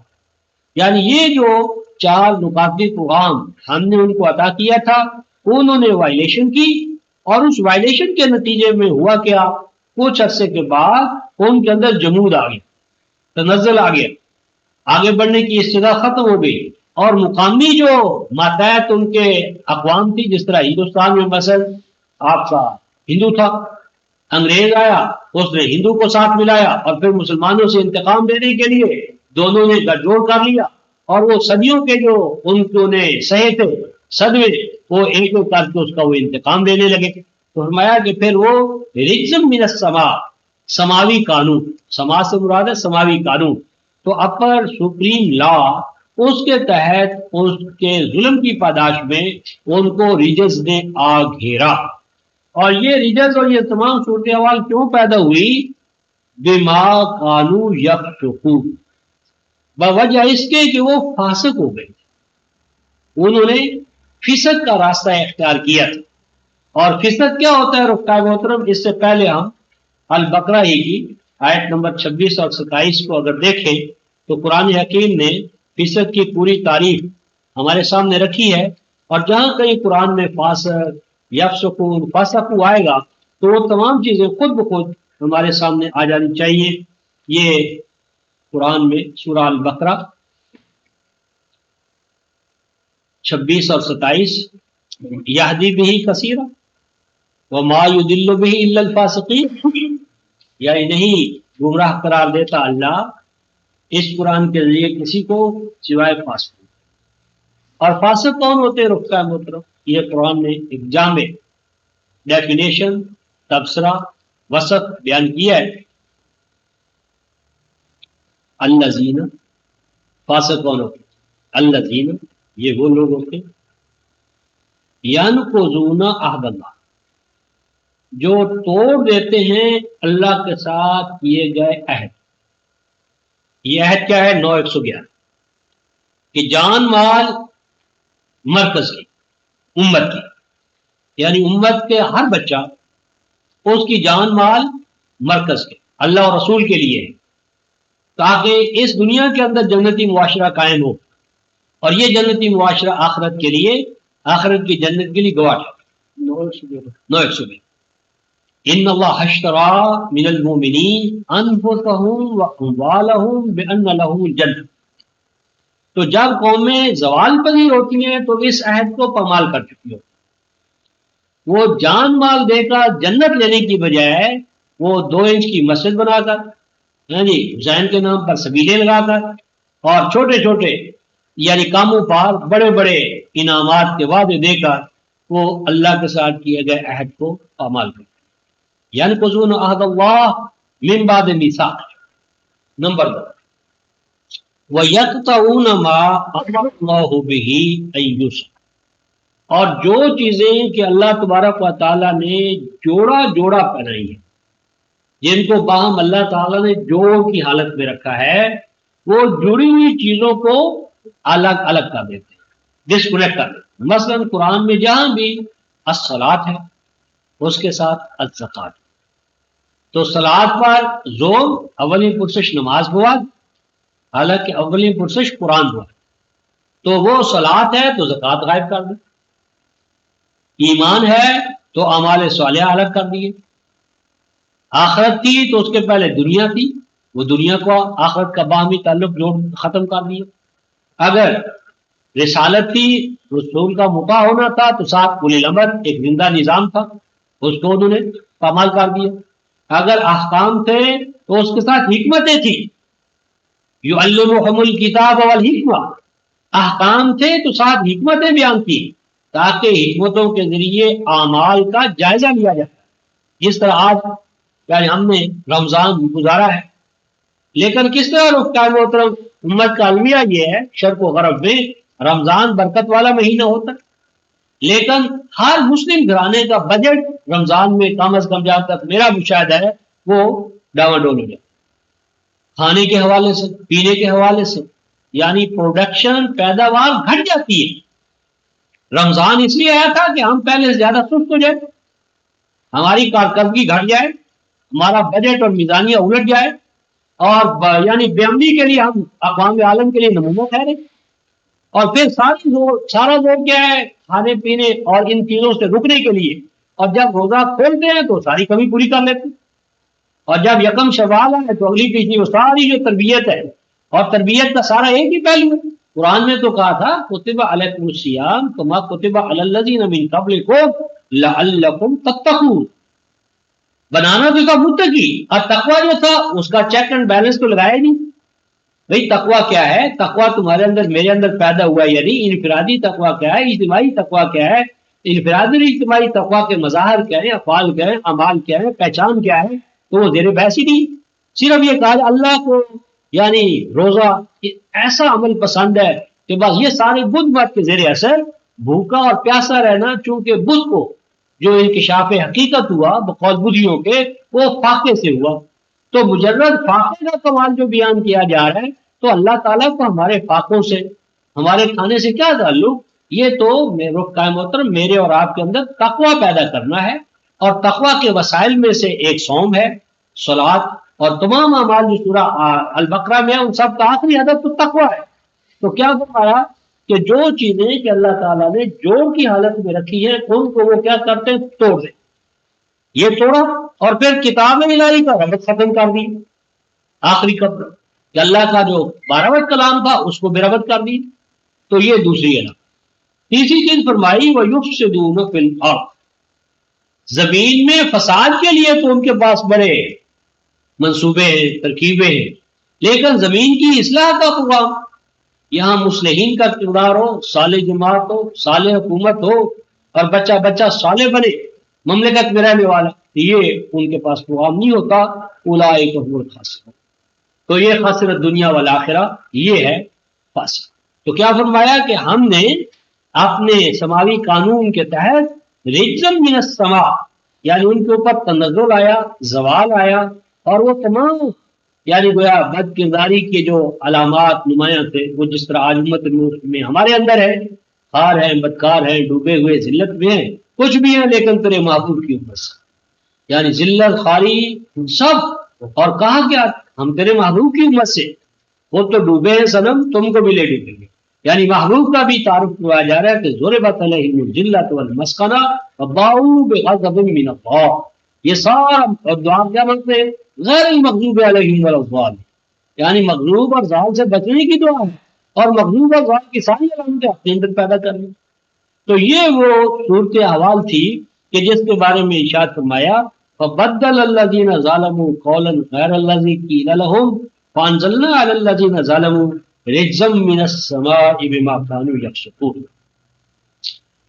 یعنی یہ جو 4 نکاتی پیغام ہم نے ان کو عطا کیا تھا، انہوں نے وائلیشن کی، اور اس وائلیشن کے نتیجے میں ہوا کیا؟ کچھ عرصے کے بعد ان کے اندر جمود آ گیا، تنزل آ گیا، آگے بڑھنے کی استدا ختم ہو گئی، اور مقامی جو ماتحت ان کے اقوام تھی، جس طرح ہندوستان میں مثلا آپ کا ہندو تھا، انگریز آیا، اس نے ہندو کو ساتھ ملایا، اور پھر مسلمانوں سے انتقام دینے کے لیے دونوں نے گٹھ جوڑ کر لیا، اور وہ صدیوں کے جو ان کو نے سہے تھے صدمے، وہ ایک ایک کر کے اس کا وہ انتقام دینے لگے. تو فرمایا کہ پھر وہ رجزم من السماء، سماوی قانون، سما سے مراد ہے سماوی قانون، تو اپر سپریم لا، اس کے تحت اس کے ظلم کی پاداش میں ان کو ریجز نے آ گھیرا. اور یہ ریجز اور یہ تمام صورتحال کیوں پیدا ہوئی؟ بما کانوا یفسقون، بوجہ اس کے کہ وہ فاسق ہو گئے، انہوں نے فسق کا راستہ اختیار کیا تھا. اور فسق کیا ہوتا ہے رفتار محترم؟ اس سے پہلے ہم البقرہ ہی کی آیت نمبر 26 اور 27 کو اگر دیکھیں تو قرآن حکیم نے فسق کی پوری تعریف ہمارے سامنے رکھی ہے، اور جہاں کہیں قرآن میں فاسق، یفسقون، فسقوا آئے گا تو وہ تمام چیزیں خود بخود ہمارے سامنے آ جانی چاہیے. یہ قرآن میں سورہ البقرہ 26 اور 27، یہدی بہ کثیرا وما یضل بہ الا الفاسقین، یعنی نہیں گمراہ قرار دیتا اللہ اس قرآن کے ذریعے کسی کو سوائے فاسق. اور فاسق کون ہوتے ہیں رفتار محترم؟ یہ قرآن نے ایک جامع ڈیفینیشن، تبصرہ، وصف بیان کیا ہے. الذین، فاسق کون ہوتے ہیں؟ الذین، یہ وہ لوگ ہوتے ہیں ینقضون عہد اللہ، جو توڑ دیتے ہیں اللہ کے ساتھ کیے گئے عہد. یہ عہد کیا ہے؟ 9:111 کہ جان مال مرکز کی، امت کی، یعنی امت کے ہر بچہ اس کی جان مال مرکز کے، اللہ اور رسول کے لیے ہے. تاکہ اس دنیا کے اندر جنتی معاشرہ قائم ہو، اور یہ جنتی معاشرہ آخرت کے لیے، آخرت کی جنت کے لیے گواہ ہے۔ 9 ان اللہ اشترى من المؤمنین انفسهم واموالهم بان لهم الجنہ۔ تو جب قومیں زوال پذیر ہوتی ہیں تو اس عہد کو پامال کر چکی ہوتی، وہ جان مال دے کر جنت لینے کی بجائے وہ 2 انچ کی مسجد بنا کر، ہاں جی، حسین کے نام پر سبیلیں لگا کر، اور چھوٹے چھوٹے یعنی کاموں پر بڑے بڑے انعامات کے وعدے دے کر وہ اللہ کے ساتھ کیے گئے عہد کو پامال کرتے، یعنی قضون عہد اللہ من بعد میثاق۔ نمبر 2، وَيَقْطَعُونَ مَا أَمَرَ اللَّهُ بِهِ أَن يُوصَلَ، اور جو چیزیں کہ اللہ تبارک و تعالیٰ نے جوڑا جوڑا پہنائی ہیں، جن کو باہم اللہ تعالیٰ نے جوڑ کی حالت میں رکھا ہے، وہ جڑی ہوئی چیزوں کو الگ الگ کر دیتے ہیں، ڈسکنیکٹ کر دیتے ہیں۔ مثلا قرآن میں جہاں بھی الصلاۃ ہے اس کے ساتھ الزکات، تو صلاۃ پر زور اولین پرسش نماز ہوا، حالانکہ اولین پرسش قرآن ہوا، تو وہ صلاۃ ہے تو زکات غائب کر دی، ایمان ہے تو اعمال صالحہ الگ کر دیے، آخرت تھی تو اس کے پہلے دنیا تھی، وہ دنیا کو آخرت کا باہمی تعلق جوڑ ختم کر دیا، اگر رسالت تھی، رسول کا مقا ہونا تھا، تو ساتھ اولی الامر ایک زندہ نظام تھا، اس کو انہوں نے پامال کر دیا، اگر احکام تھے تو اس کے ساتھ حکمتیں تھی، یعلمہم الکتاب والحکمہ، احکام تھے تو ساتھ حکمتیں بیان کی، تاکہ حکمتوں کے ذریعے اعمال کا جائزہ لیا جائے، جس طرح آج یعنی ہم نے رمضان گزارا ہے، لیکن کس طرح رخ محترم امت کا المیہ یہ ہے شرق و غرب میں رمضان برکت والا مہینہ ہوتا ہے، لیکن ہر مسلم گھرانے کا بجٹ رمضان میں کم از کم جہاں تک میرا مشاہدہ ہے وہ ڈاواڈول ہو جائے، کھانے کے حوالے سے، پینے کے حوالے سے، یعنی پروڈکشن پیداوار گھٹ جاتی ہے۔ رمضان اس لیے آیا تھا کہ ہم پہلے سے زیادہ سست ہو جائے، ہماری کارکردگی گھٹ جائے، ہمارا بجٹ اور میزانیہ الٹ جائے، اور یعنی بے امنی کے لیے ہم اقوام عالم کے لیے نمونہ ٹھہرے، اور پھر سارا زور کیا ہے کھانے پینے اور ان چیزوں سے رکنے کے لیے، اور جب روزہ کھولتے ہیں تو ساری کمی پوری کر لیتے ہیں، اور جب یکم شوال ہے تو اگلی پیچھلی وہ ساری جو تربیت ہے، اور تربیت کا سارا ایک ہی پہلو ہے، قرآن میں تو کہا تھا کتب علیکم الصیام کما کتب علی الذین من قبلکم لعلکم تتقون، بنانا تو تھا متقی، اور تقوی جو تھا اس کا چیک اینڈ بیلنس تو لگایا نہیں، بھئی تقوی کیا ہے، تقوی تمہارے اندر میرے اندر پیدا ہوا ہے، یعنی انفرادی تقوی کیا ہے، اجتماعی تقوی کیا ہے، انفرادی اور اجتماعی تقوی کے مظاہر کیا ہیں، افعال کیا ہیں، اعمال کیا ہیں، پہچان کیا ہے، تو وہ زیر بحث ہی نہیں، صرف یہ کہا اللہ کو یعنی روزہ ایسا عمل پسند ہے کہ بس یہ سارے بدھ مت کے زیر اثر بھوکا اور پیاسا رہنا، چونکہ بدھ کو جو انکشاف حقیقت ہوا بقول بدھیوں کے وہ فاقے سے ہوا، تو مجرد فاقے کا کمال جو بیان کیا جا رہا ہے، تو اللہ تعالیٰ کو ہمارے فاقوں سے، ہمارے کھانے سے کیا تعلق، یہ تو رخ قائم محترم میرے اور آپ کے اندر تقوی پیدا کرنا ہے، اور تقوی کے وسائل میں سے ایک صوم ہے، صلاۃ، اور تمام اعمال جو سورہ البقرہ میں ان سب کا آخری ہدف تو تقوی ہے۔ تو کیا فرمایا کہ جو چیزیں کہ اللہ تعالیٰ نے جوڑ کی حالت میں رکھی ہیں ان کو وہ کیا کرتے ہیں، توڑ دیں، یہ توڑا، اور پھر کتاب الہی کا ربط ختم کر دی، آخری قبر کہ اللہ کا جو 12واں کلام تھا اس کو بے ربط کر دی، تو یہ دوسری ہے۔ تیسری چیز فرمائی وَيُفْسِدُونَ فِي الْأَرْضِ، زمین میں فساد کے لیے تو ان کے پاس بڑے منصوبے ہیں، ترکیبیں ہیں، لیکن زمین کی اصلاح کا پروگرام، یہاں مصلحین کا کردار ہو، صالح جماعت ہو، صالح حکومت ہو، اور بچہ بچہ صالح بنے مملکت میں رہنے والا، یہ ان کے پاس پروگرام نہیں ہوتا، اولئک هم الخاسرون، تو یہ خسرت دنیا والآخرہ، یہ ہے فاسق۔ تو کیا فرمایا کہ ہم نے اپنے سماوی قانون کے تحت رجزم من السماء، یعنی ان کے اوپر تنزل آیا، زوال آیا، اور وہ تمام یعنی گویا بد کرداری کے جو علامات نمایاں تھے، وہ جس طرح آج امت میں ہمارے اندر ہے، خار ہیں، بدکار ہیں، ڈوبے ہوئے ذلت میں ہیں، کچھ بھی ہیں لیکن تیرے محبوب کی امت سے، یعنی ذلت خاری سب اور کہا کیا ہم تیرے محبوب کی امت سے، وہ تو ڈوبے ہیں صنم، تم کو بھی لے ڈوبیں گے. یعنی محبوب کا بھی تعارف کیا جا رہا ہے کہ ضربت علیہم الذلۃ والمسکنہ وباؤوا بغضب من اللہ. یہ سارا دعا کیا بنتے ہیں؟ غیر المغضوب علیہم ولا الضالین، یعنی مغلوب اور ضال سے بچنے کی دعا ہے، اور مغلوب اور ضال کی ساری علامتیں اپنے اندر پیدا کرنی. تو یہ وہ صورت احوال تھی کہ جس کے بارے میں ارشاد فرمایا فبدل الذین ظلموا قولا غیر الذی قیل لهم فانزلنا علی الذین ظلموا رجزا من السماء بما كانوا یفسقون.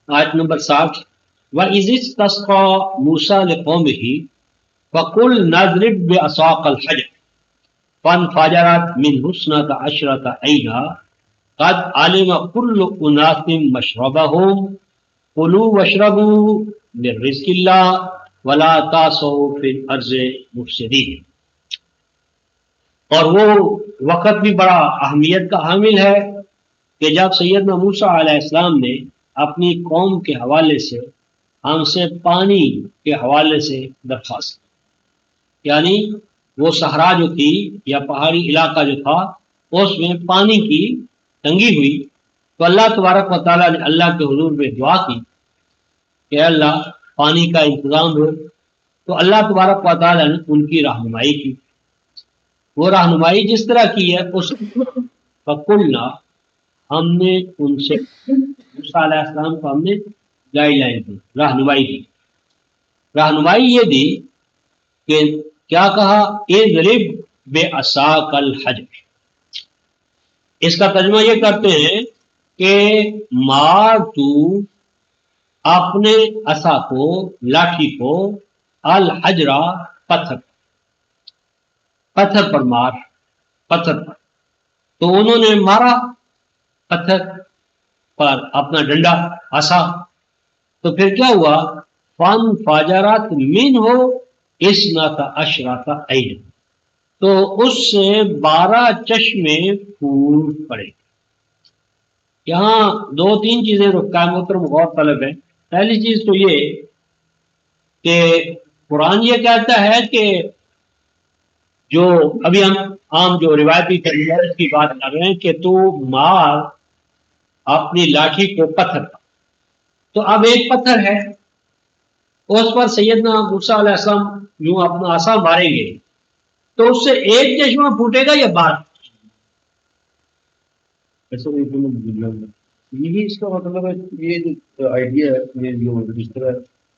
آیت نمبر 60 وَإِذِ اسْتَسْقَىٰ مُوسَىٰ لِقَوْمِهِ فَقُلْ نَضْرِبْ بِعَصَاكَ الْحَجَرَ فَانْفَجَرَتْ مِنْهُ اثْنَتَا عَشْرَةَ عَيْنًا قَدْ عَلِمَ كُلُّ أُنَاسٍ مَشْرَبَهُمْ كُلُوا وَاشْرَبُوا مِن رِّزْقِ اللَّهِ وَلَا تَعْثَوْا فِي الْأَرْضِ مُفْسِدِينَ. اور وہ وقت بھی بڑا اہمیت کا حامل ہے کہ جب سیدنا موسیٰ علیہ السلام نے اپنی قوم کے حوالے سے ہم سے پانی کے حوالے سے درخواست کی. یعنی وہ صحرا جو تھی یا پہاڑی علاقہ جو تھا اس میں پانی کی تنگی ہوئی، تو اللہ تبارک و تعالیٰ نے اللہ کے حضور میں دعا کی کہ اللہ پانی کا انتظام ہو. تو اللہ تبارک و تعالیٰ نے ان کی رہنمائی کی. وہ رہنمائی جس طرح کی ہے اس فقلنا، ہم نے ان سے موسیٰ علیہ السلام کو ہم نے گائیڈ لائن دی، رہنمائی دی. رہنمائی یہ دی کہ کیا کہا اضرب بعصاک الحجر. اس کا ترجمہ یہ کرتے ہیں کہ مار تو اپنے عصا کو، لاٹھی کو، الحجرہ پتھر، پتھر پر مار، پتھر پر. تو انہوں نے مارا پتھر پر اپنا ڈنڈا، عصا. تو پھر کیا ہوا؟ فن فاجرات من ہو اثنتا عشرۃ عین، تو اس سے 12 چشمے پھوٹ پڑے. یہاں 2-3 چیزیں رکا محترم غور طلب ہے. پہلی چیز تو یہ کہ قرآن یہ کہتا ہے کہ جو ابھی ہم عام جو روایتی ترجمے کی بات کر رہے ہیں کہ تو مار اپنی لاٹھی کو پتھر پر. تو اب ایک پتھر ہے، اس پر سیدنا موسیٰ علیہ السلام یوں اپنا عصا ماریں گے تو اس سے ایک چشمہ پھوٹے گا یا 12؟ یہی اس کا مطلب ہے. یہ جو آئیڈیا ہے، یہ جو جس طرح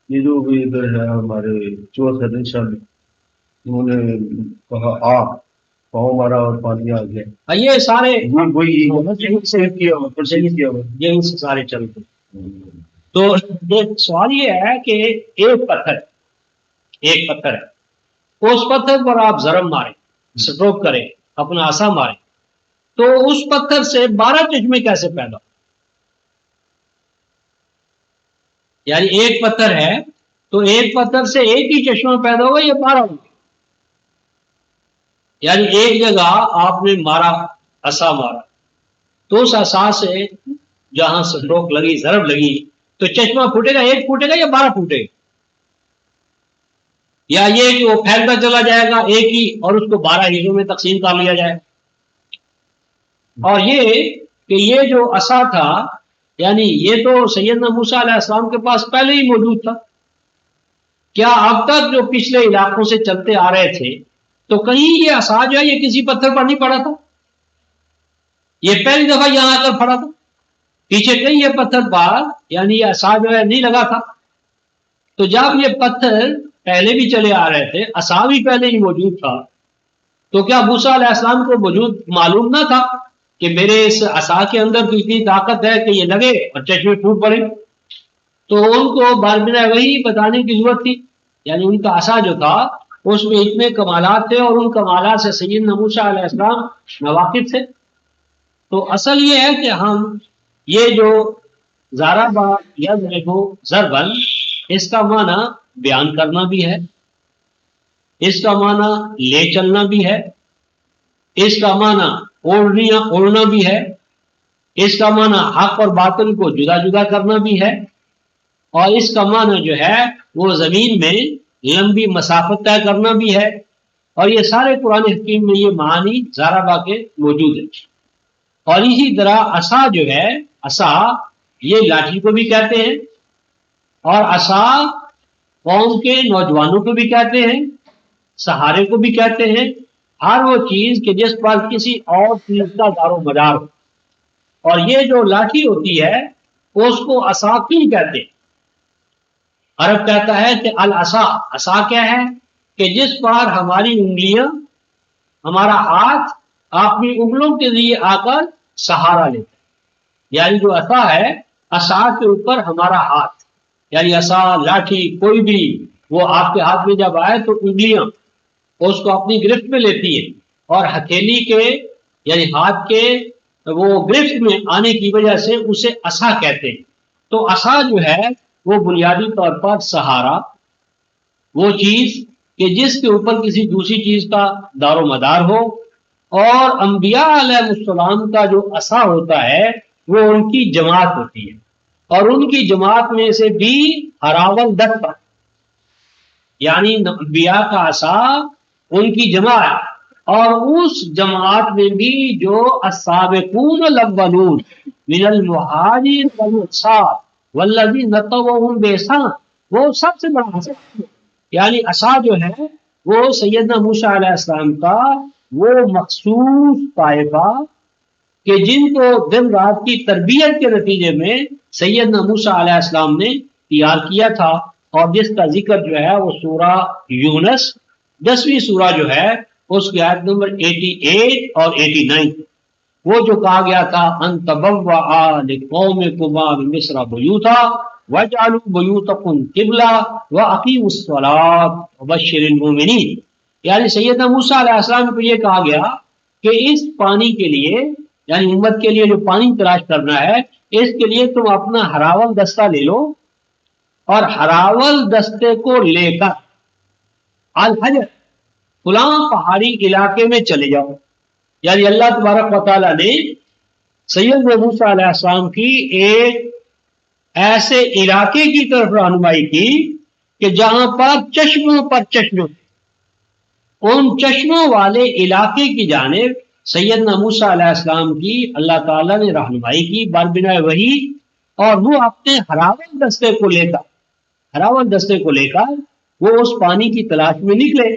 یہ جو ادھر ہے ہمارے چور حدن شاہ میں انہوں نے کہا آ پاؤں مارا اور پانی آ گیا، یہ سارے وہی یہیں سے سارے چلتے. تو سوال یہ ہے کہ ایک پتھر ہے، اس پتھر پر آپ ضرب ماریں، سٹروک کریں، اپنا عصا ماریں، تو اس پتھر سے 12 چشمے کیسے پیدا؟ یعنی ایک پتھر ہے تو ایک پتھر سے ایک ہی چشمہ پیدا ہوگا یا 12 ہوگا؟ یعنی ایک جگہ آپ نے مارا، عصا مارا، تو اس عصا سے جہاں سٹروک لگی، ضرب لگی، تو چشمہ پھوٹے گا، ایک پھوٹے گا یا 12 پھوٹے گا؟ یا یہ کہ وہ پھیلتا چلا جائے گا ایک ہی اور اس کو 12 حصوں میں تقسیم کر لیا جائے. اور یہ کہ یہ جو عصا تھا یعنی یہ تو سیدنا موسیٰ علیہ السلام کے پاس پہلے ہی موجود تھا. کیا اب تک جو پچھلے علاقوں سے چلتے آ رہے تھے تو کہیں یہ عصا جو ہے یہ کسی پتھر پر نہیں پڑا تھا؟ یہ پہلی دفعہ یہاں آ کر پڑا تھا؟ پیچھے کہیں یہ پتھر پر یعنی یہ عصا جو ہے نہیں لگا تھا. تو جب یہ پتھر پہلے بھی چلے آ رہے تھے، عصا بھی پہلے ہی موجود تھا، تو کیا موسیٰ علیہ السلام کو موجود معلوم نہ تھا کہ میرے اس عصا کے اندر تو اتنی طاقت ہے کہ یہ لگے اور چشمے پھوٹ پڑے؟ تو ان کو باربنا وہی بتانے کی ضرورت تھی. یعنی ان کا عصا جو تھا اس میں اتنے کمالات تھے اور ان کمالات سے سیدنا موسیٰ علیہ السلام ناواقف تھے. تو اصل یہ ہے کہ ہم یہ جو ضرب یضرب ضربا، اس کا معنی بیان کرنا بھی ہے، اس کا معنی لے چلنا بھی ہے، اس کا معنی اوڑھنا بھی ہے، اس کا معنی حق اور باطل کو جدا جدا کرنا بھی ہے، اور اس کا معنی جو ہے وہ زمین میں لمبی مسافت طے کرنا بھی ہے. اور یہ سارے قرآن حکیم میں یہ معانی ضربہ کے موجود ہیں۔ اور اسی طرح عصا جو ہے، عصا یہ لاٹھی کو بھی کہتے ہیں، اور عصا قوم کے نوجوانوں کو بھی کہتے ہیں، سہارے کو بھی کہتے ہیں، ہر وہ چیز کہ جس پر کسی اور چیز کا دار و مدار ہو۔ اور یہ جو لاٹھی ہوتی ہے اس کو عصا کیوں کہتے ہیں؟ عرب کہتا ہے کہ العصا، عصا کیا ہے کہ جس پر ہماری انگلیاں، ہمارا ہاتھ اپنی انگلوں کے لیے آ کر سہارا لیتا ہے، یعنی جو عصا ہے، عصا کے اوپر ہمارا ہاتھ، یعنی عصا، لاٹھی، کوئی بھی وہ آپ کے ہاتھ میں جب آئے تو انگلیاں اس کو اپنی گرفت میں لیتی ہیں، اور ہتھیلی کے یعنی ہاتھ کے وہ گرفت میں آنے کی وجہ سے اسے عصا کہتے ہیں۔ تو عصا جو ہے وہ بنیادی طور پر سہارا، وہ چیز کہ جس کے اوپر کسی دوسری چیز کا دار و مدار ہو۔ اور انبیاء علیہ السلام کا جو عصا ہوتا ہے وہ ان کی جماعت ہوتی ہے، اور ان کی جماعت میں سے بھی ہراول دستہ، یعنی انبیاء کا عصا ان کی جماعت، اور اس جماعت میں بھی جو السابقون الاولون من المہاجرین والانصار والذین اتبعوہم بإحسان، وہ سب سے بڑا عصا ہے۔ یعنی عصا جو ہے وہ سیدنا موسیٰ علیہ السلام کا وہ مخصوص طائفہ کہ جن کو دن رات کی تربیت کے نتیجے میں سیدنا موسیٰ علیہ السلام نے تیار کیا تھا، اور جس کا ذکر جو ہے وہ سورہ یونس 10ویں سورہ جو ہے اس کی آیت نمبر 88 اور 89، وہ جو کہا گیا تھا ان تبوأ لقومکما بمصر بیوتا وَاجْعَلُوا بُيُوتَكُمْ قِبْلَةً وَأَقِیمُوا الصَّلَاةَ وَبَشِّرِ الْمُؤْمِنِینَ، یعنی سیدنا موسیٰ علیہ السلام کو یہ کہا گیا کہ اس پانی کے لیے، یعنی امت کے لیے جو پانی تلاش کرنا ہے، اس کے لیے تم اپنا ہراول دستہ لے لو، اور ہراول دستے کو لے کر الحجر فلاں پہاڑی علاقے میں چلے جاؤ۔ یعنی اللہ تبارک و تعالیٰ نے سیدنا موسیٰ علیہ السلام کی ایک ایسے علاقے کی طرف رہنمائی کی کہ جہاں پر چشموں، ان چشموں والے علاقے کی جانب سیدنا موسیٰ علیہ السلام کی اللہ تعالیٰ نے رہنمائی کی باربنائے وحی، اور وہ اپنے ہراول دستے کو لے کر وہ اس پانی کی تلاش میں نکلے۔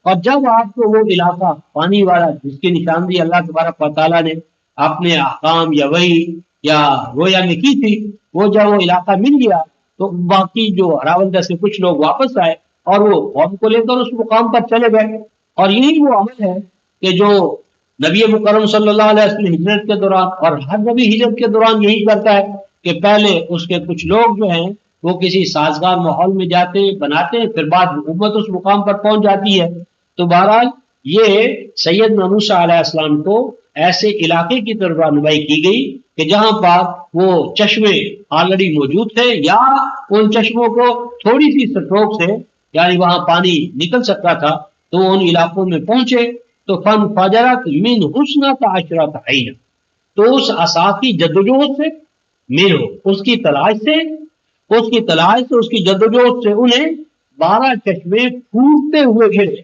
اور جب آپ کو وہ علاقہ پانی والا جس کی نشاندہی اللہ تبارک و تعالیٰ نے اپنے احکام یا وحی یا رویا میں کی تھی، وہ جب وہ علاقہ مل گیا تو باقی جو ہراول دستے کچھ لوگ واپس آئے اور وہ قوم کو لے کر اس مقام پر چلے گئے۔ اور یہی وہ عمل ہے کہ جو نبی مکرم صلی اللہ علیہ وسلم ہجرت کے دوران، اور ہر نبی ہجرت کے دوران یہی کرتا ہے کہ پہلے اس کے کچھ لوگ جو ہیں وہ کسی سازگار ماحول میں جاتے بناتے ہیں، پھر بعد امت اس مقام پر پہنچ جاتی ہے۔ تو بہرحال یہ سیدنا موسیٰ علیہ السلام کو ایسے علاقے کی طرف رہنمائی کی گئی کہ جہاں پر وہ چشمے آلریڈی موجود تھے، یا ان چشموں کو تھوڑی سی سٹروک سے یعنی وہاں پانی نکل سکتا تھا، تو وہ ان علاقوں میں پہنچے تو فن فجرت من حسنۃ عشرۃ عین، تو اس عصا کی جدوجہد سے اس کی تلاش سے اس کی جدوجہد سے انہیں 12 چشمے پھوٹتے ہوئے گرے،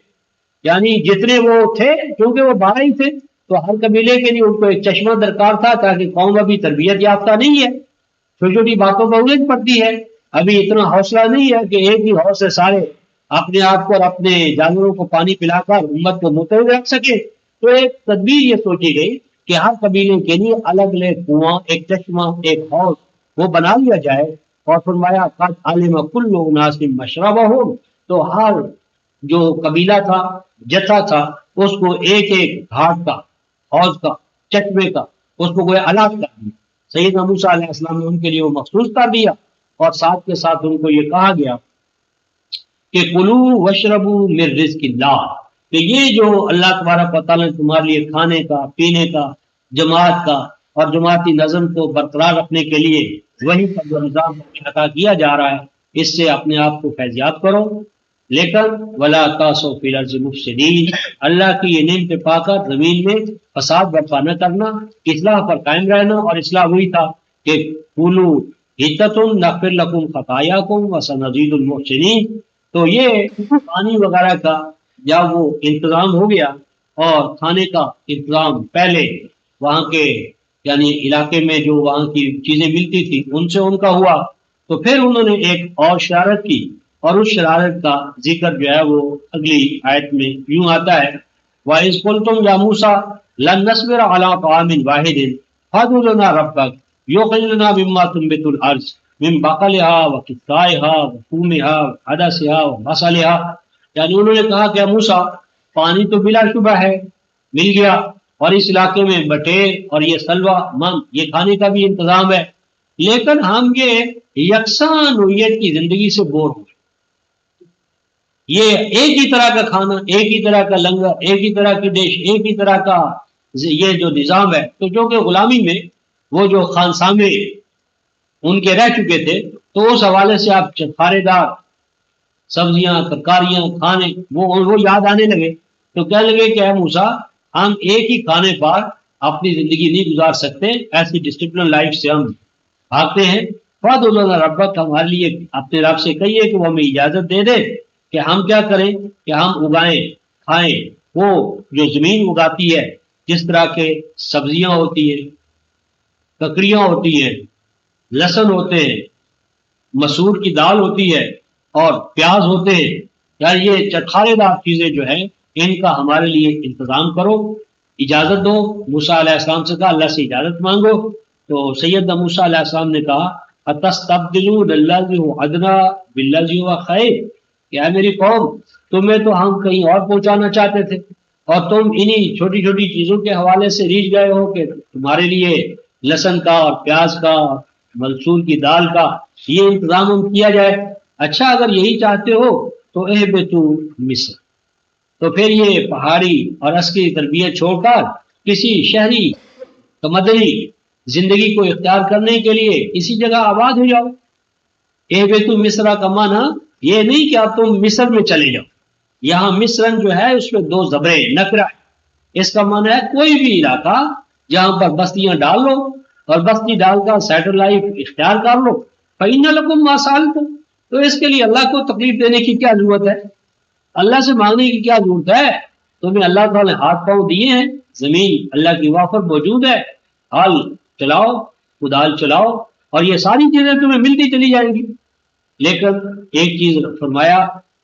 یعنی جتنے وہ تھے، کیونکہ وہ 12 ہی تھے تو ہر قبیلے کے لیے ان کو ایک چشمہ درکار تھا، تاکہ قوم ابھی تربیت یافتہ نہیں ہے، چھوٹی چھوٹی باتوں پر الجھ پڑتی ہے، ابھی اتنا حوصلہ نہیں ہے کہ ایک ہی حوص سے سارے اپنے آپ کو اور اپنے جانوروں کو پانی پلا کر امت کو متحد رکھ سکے۔ تو ایک تدبیر یہ سوچی گئی کہ ہر قبیلے کے لیے الگ الگ کنواں، ایک چشمہ، ایک حوض وہ بنا لیا جائے، اور فرمایا قد علم کل اناس مشربہم، تو ہر جو قبیلہ تھا، جتھا تھا، اس کو ایک ایک گھاٹ کا، حوض کا، چشمے کا، اس کو کوئی الگ کر دیا۔ سیدنا موسیٰ علیہ السلام نے ان کے لیے وہ مخصوص کر دیا، اور ساتھ کے ساتھ ان کو یہ کہا گیا کہ کلو وشربو من رزق اللہ، کہ یہ جو اللہ تبارک و تعالیٰ نے تمہارے لیے کھانے کا، پینے کا، جماعت کا اور جماعتی نظم کو برقرار رکھنے کے لیے وہی کا جو نظام عطا کیا جا رہا ہے، اس سے اپنے آپ کو فیضیاب کرو، لیکن ولا تعصوا فی الارض مفسدین، اللہ کی یہ نعمت پا کر زمین میں فساد برپا نہ کرنا، اصلاح پر قائم رہنا۔ اور اصلاح ہوئی تھا کہ قولوا حطۃ نغفر لکم خطایاکم وسنزید المحسنین، تو یہ پانی وغیرہ کا جب وہ انتظام ہو گیا اور کھانے کا انتظام پہلے وہاں کے یعنی علاقے میں جو وہاں کی چیزیں ملتی تھی ان سے ان کا ہوا، تو پھر انہوں نے ایک اور شرارت کی، اور اس شرارت کا ذکر جو ہے وہ اگلی آیت میں یوں آتا ہے وَإِذْ قُلْتُمْ يَا مُوسَىٰ لَن نَّصْبِرَ عَلَىٰ طَعَامٍ وَاحِدٍ فَادْعُ لَنَا رَبَّكَ يُخْرِجْ لَنَا مِمَّا تُنبِتُ الْأَرْضُ مِن بَقَلِهَا وَقِثَّائِهَا وَفُومِهَا وَعَدَسِهَا وَبَصَلِهَا، یعنی انہوں نے کہا کہ موسیٰ پانی تو بلا شبہ ہے مل گیا، اور اس علاقے میں بٹیر اور یہ سلوا من یہ کھانے کا بھی انتظام ہے، لیکن ہم یہ یکساں نوعیت کی زندگی سے بور ہو گئے، یہ ایک ہی طرح کا کھانا، ایک ہی طرح کا لنگر، ایک ہی طرح کی ڈش، ایک ہی طرح کا یہ جو نظام ہے، تو جو کہ غلامی میں وہ جو خانسامے ان کے رہ چکے تھے، تو اس حوالے سے آپ چٹخارے دار سبزیاں ترکاریاں کھانے وہ یاد آنے لگے، تو کہنے لگے کہ اے موسیٰ ہم ایک ہی کھانے پر اپنی زندگی نہیں گزار سکتے، ایسی ڈسپلن لائف سے ہم بھاگتے ہیں، فَادْعُ ربک ہمارے لیے اپنے رب سے کہیے کہ وہ ہمیں اجازت دے دے کہ ہم کیا کریں کہ ہم اگائیں کھائیں وہ جو زمین اگاتی ہے، جس طرح کے سبزیاں ہوتی ہیں، ککڑیاں ہوتی ہیں، لہسن ہوتے ہیں، مسور کی دال ہوتی ہے اور پیاز ہوتے ہیں، یار یہ چٹخارے دار چیزیں جو ہیں ان کا ہمارے لیے انتظام کرو، اجازت دو۔ موسیٰ علیہ السلام سے کہا اللہ سے اجازت مانگو، تو سیدنا موسیٰ علیہ السلام نے کہا اتستبدلون الذی هو ادنی بالذی هو خیر، کیا میری قوم تمہیں تو ہم کہیں اور پہنچانا چاہتے تھے اور تم انہی چھوٹی چھوٹی چیزوں کے حوالے سے ریچھ گئے ہو کہ تمہارے لیے لہسن کا اور پیاز کا مسور کی دال کا یہ انتظام ہم کیا جائے، اچھا اگر یہی چاہتے ہو تو اہبطوا مصر، تو پھر یہ پہاڑی اور عسکری تربیت چھوڑ کر کسی شہری مدنی زندگی کو اختیار کرنے کے لیے اسی جگہ آباد ہو جاؤ۔ اہبطوا مصر کا معنی یہ نہیں کہ اب تم مصر میں چلے جاؤ، یہاں مصرن جو ہے اس میں دو زبریں نکرہ ہے، اس کا معنی ہے کوئی بھی علاقہ جہاں پر بستیاں ڈال لو اور بستی ڈال کر سیٹل لائف اختیار کر لو، فَإِنَّ لَكُمْ مَا سَأَلْتُمْ، تو اس کے لیے اللہ کو تکلیف دینے کی کیا ضرورت ہے، اللہ سے مانگنے کی کیا ضرورت ہے، تمہیں اللہ تعالیٰ نے ہاتھ پاؤں دیے ہیں، زمین اللہ کی وافر موجود ہے، ہل چلاؤ کدال چلاؤ اور یہ ساری چیزیں تمہیں ملتی چلی جائیں گی، لیکن ایک چیز فرمایا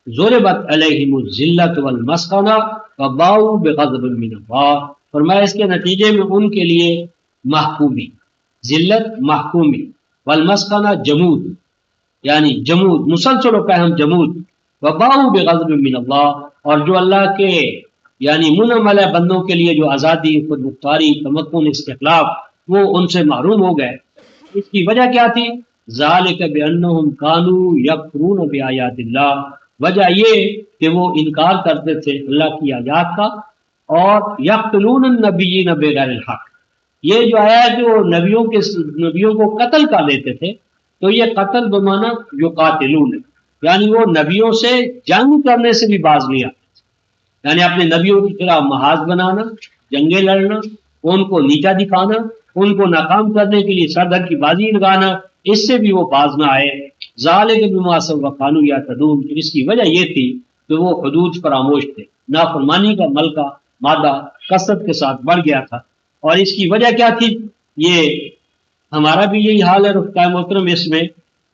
ضربت علیہم الذلۃ والمسکنہ وباؤوا بغضب من اللہ، فرمایا اس کے نتیجے میں ان کے لیے محکومی، ذلت محکومی، والمسکنہ جمود یعنی جمود مسلسل ہوتا ہے ہم جمود، وباؤوا بغضب من اللہ، اور جو اللہ کے یعنی منعم علیہ بندوں کے لیے جو آزادی خود مختاری تمکن استقلال وہ ان سے محروم ہو گئے، اس کی وجہ کیا تھی؟ ذالک بانہم کانوا یکفرون بآیات اللہ، وجہ یہ کہ وہ انکار کرتے تھے اللہ کی آیات کا، اور یقتلون النبیین بغیر الحق، یہ جو آیا ہے کہ وہ نبیوں کو قتل کر دیتے تھے، تو یہ قتل بمعنی جو قاتلون، یعنی وہ نبیوں سے جنگ کرنے سے بھی باز نہیں آتے، یعنی اپنے نبیوں کی طرح محاذ بنانا، جنگیں لڑنا، ان کو نیچا دکھانا، ان کو ناکام کرنے کے لیے سردر کی بازی لگانا، اس سے بھی وہ باز نہ آئے۔ ذالک بما عصوا وکانوا یعتدون، اس کی وجہ یہ تھی کہ وہ حدود فراموش تھے، نافرمانی کا ملکہ مادہ کثرت کے ساتھ بڑھ گیا تھا، اور اس کی وجہ کیا تھی؟ یہ ہمارا بھی یہی حال ہے رفقائے محترم، اس میں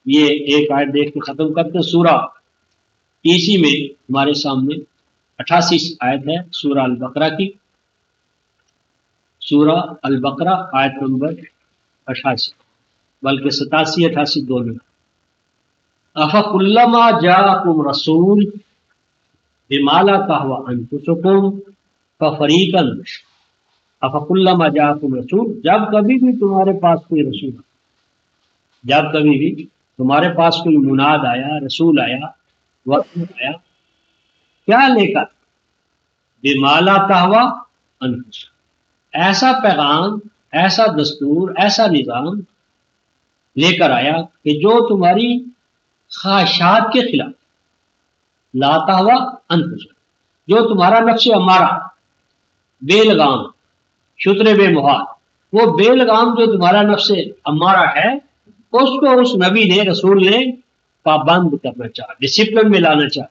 یہ ایک آیت دیکھ کے ختم کرتے ہیں، سورہ اسی میں ہمارے سامنے 88 آیت ہے سورہ البقرہ کی، سورہ البقرہ آیت نمبر 88 بلکہ 87 88 دونوں، افکلما جاءکم رسول بما لا تہوی انفسکم ففریقا، افکلما جاءکم رسول، جب کبھی بھی تمہارے پاس کوئی رسول، جب کبھی بھی تمہارے پاس کوئی مناد آیا، رسول آیا، وقت آیا، کیا لے کر؟ بما لا تہوی انفسکم، ایسا پیغام، ایسا دستور، ایسا نظام لے کر آیا کہ جو تمہاری خواہشات کے خلاف، لا تہوی انفسکم، جو تمہارا نفس امارہ بے لگام شتر بے محال، وہ بے لگام جو تمہارا نفس امارہ ہے، اس کو اس نبی نے، رسول نے پابند کرنا چاہا، ڈسپلن میں لانا چاہا،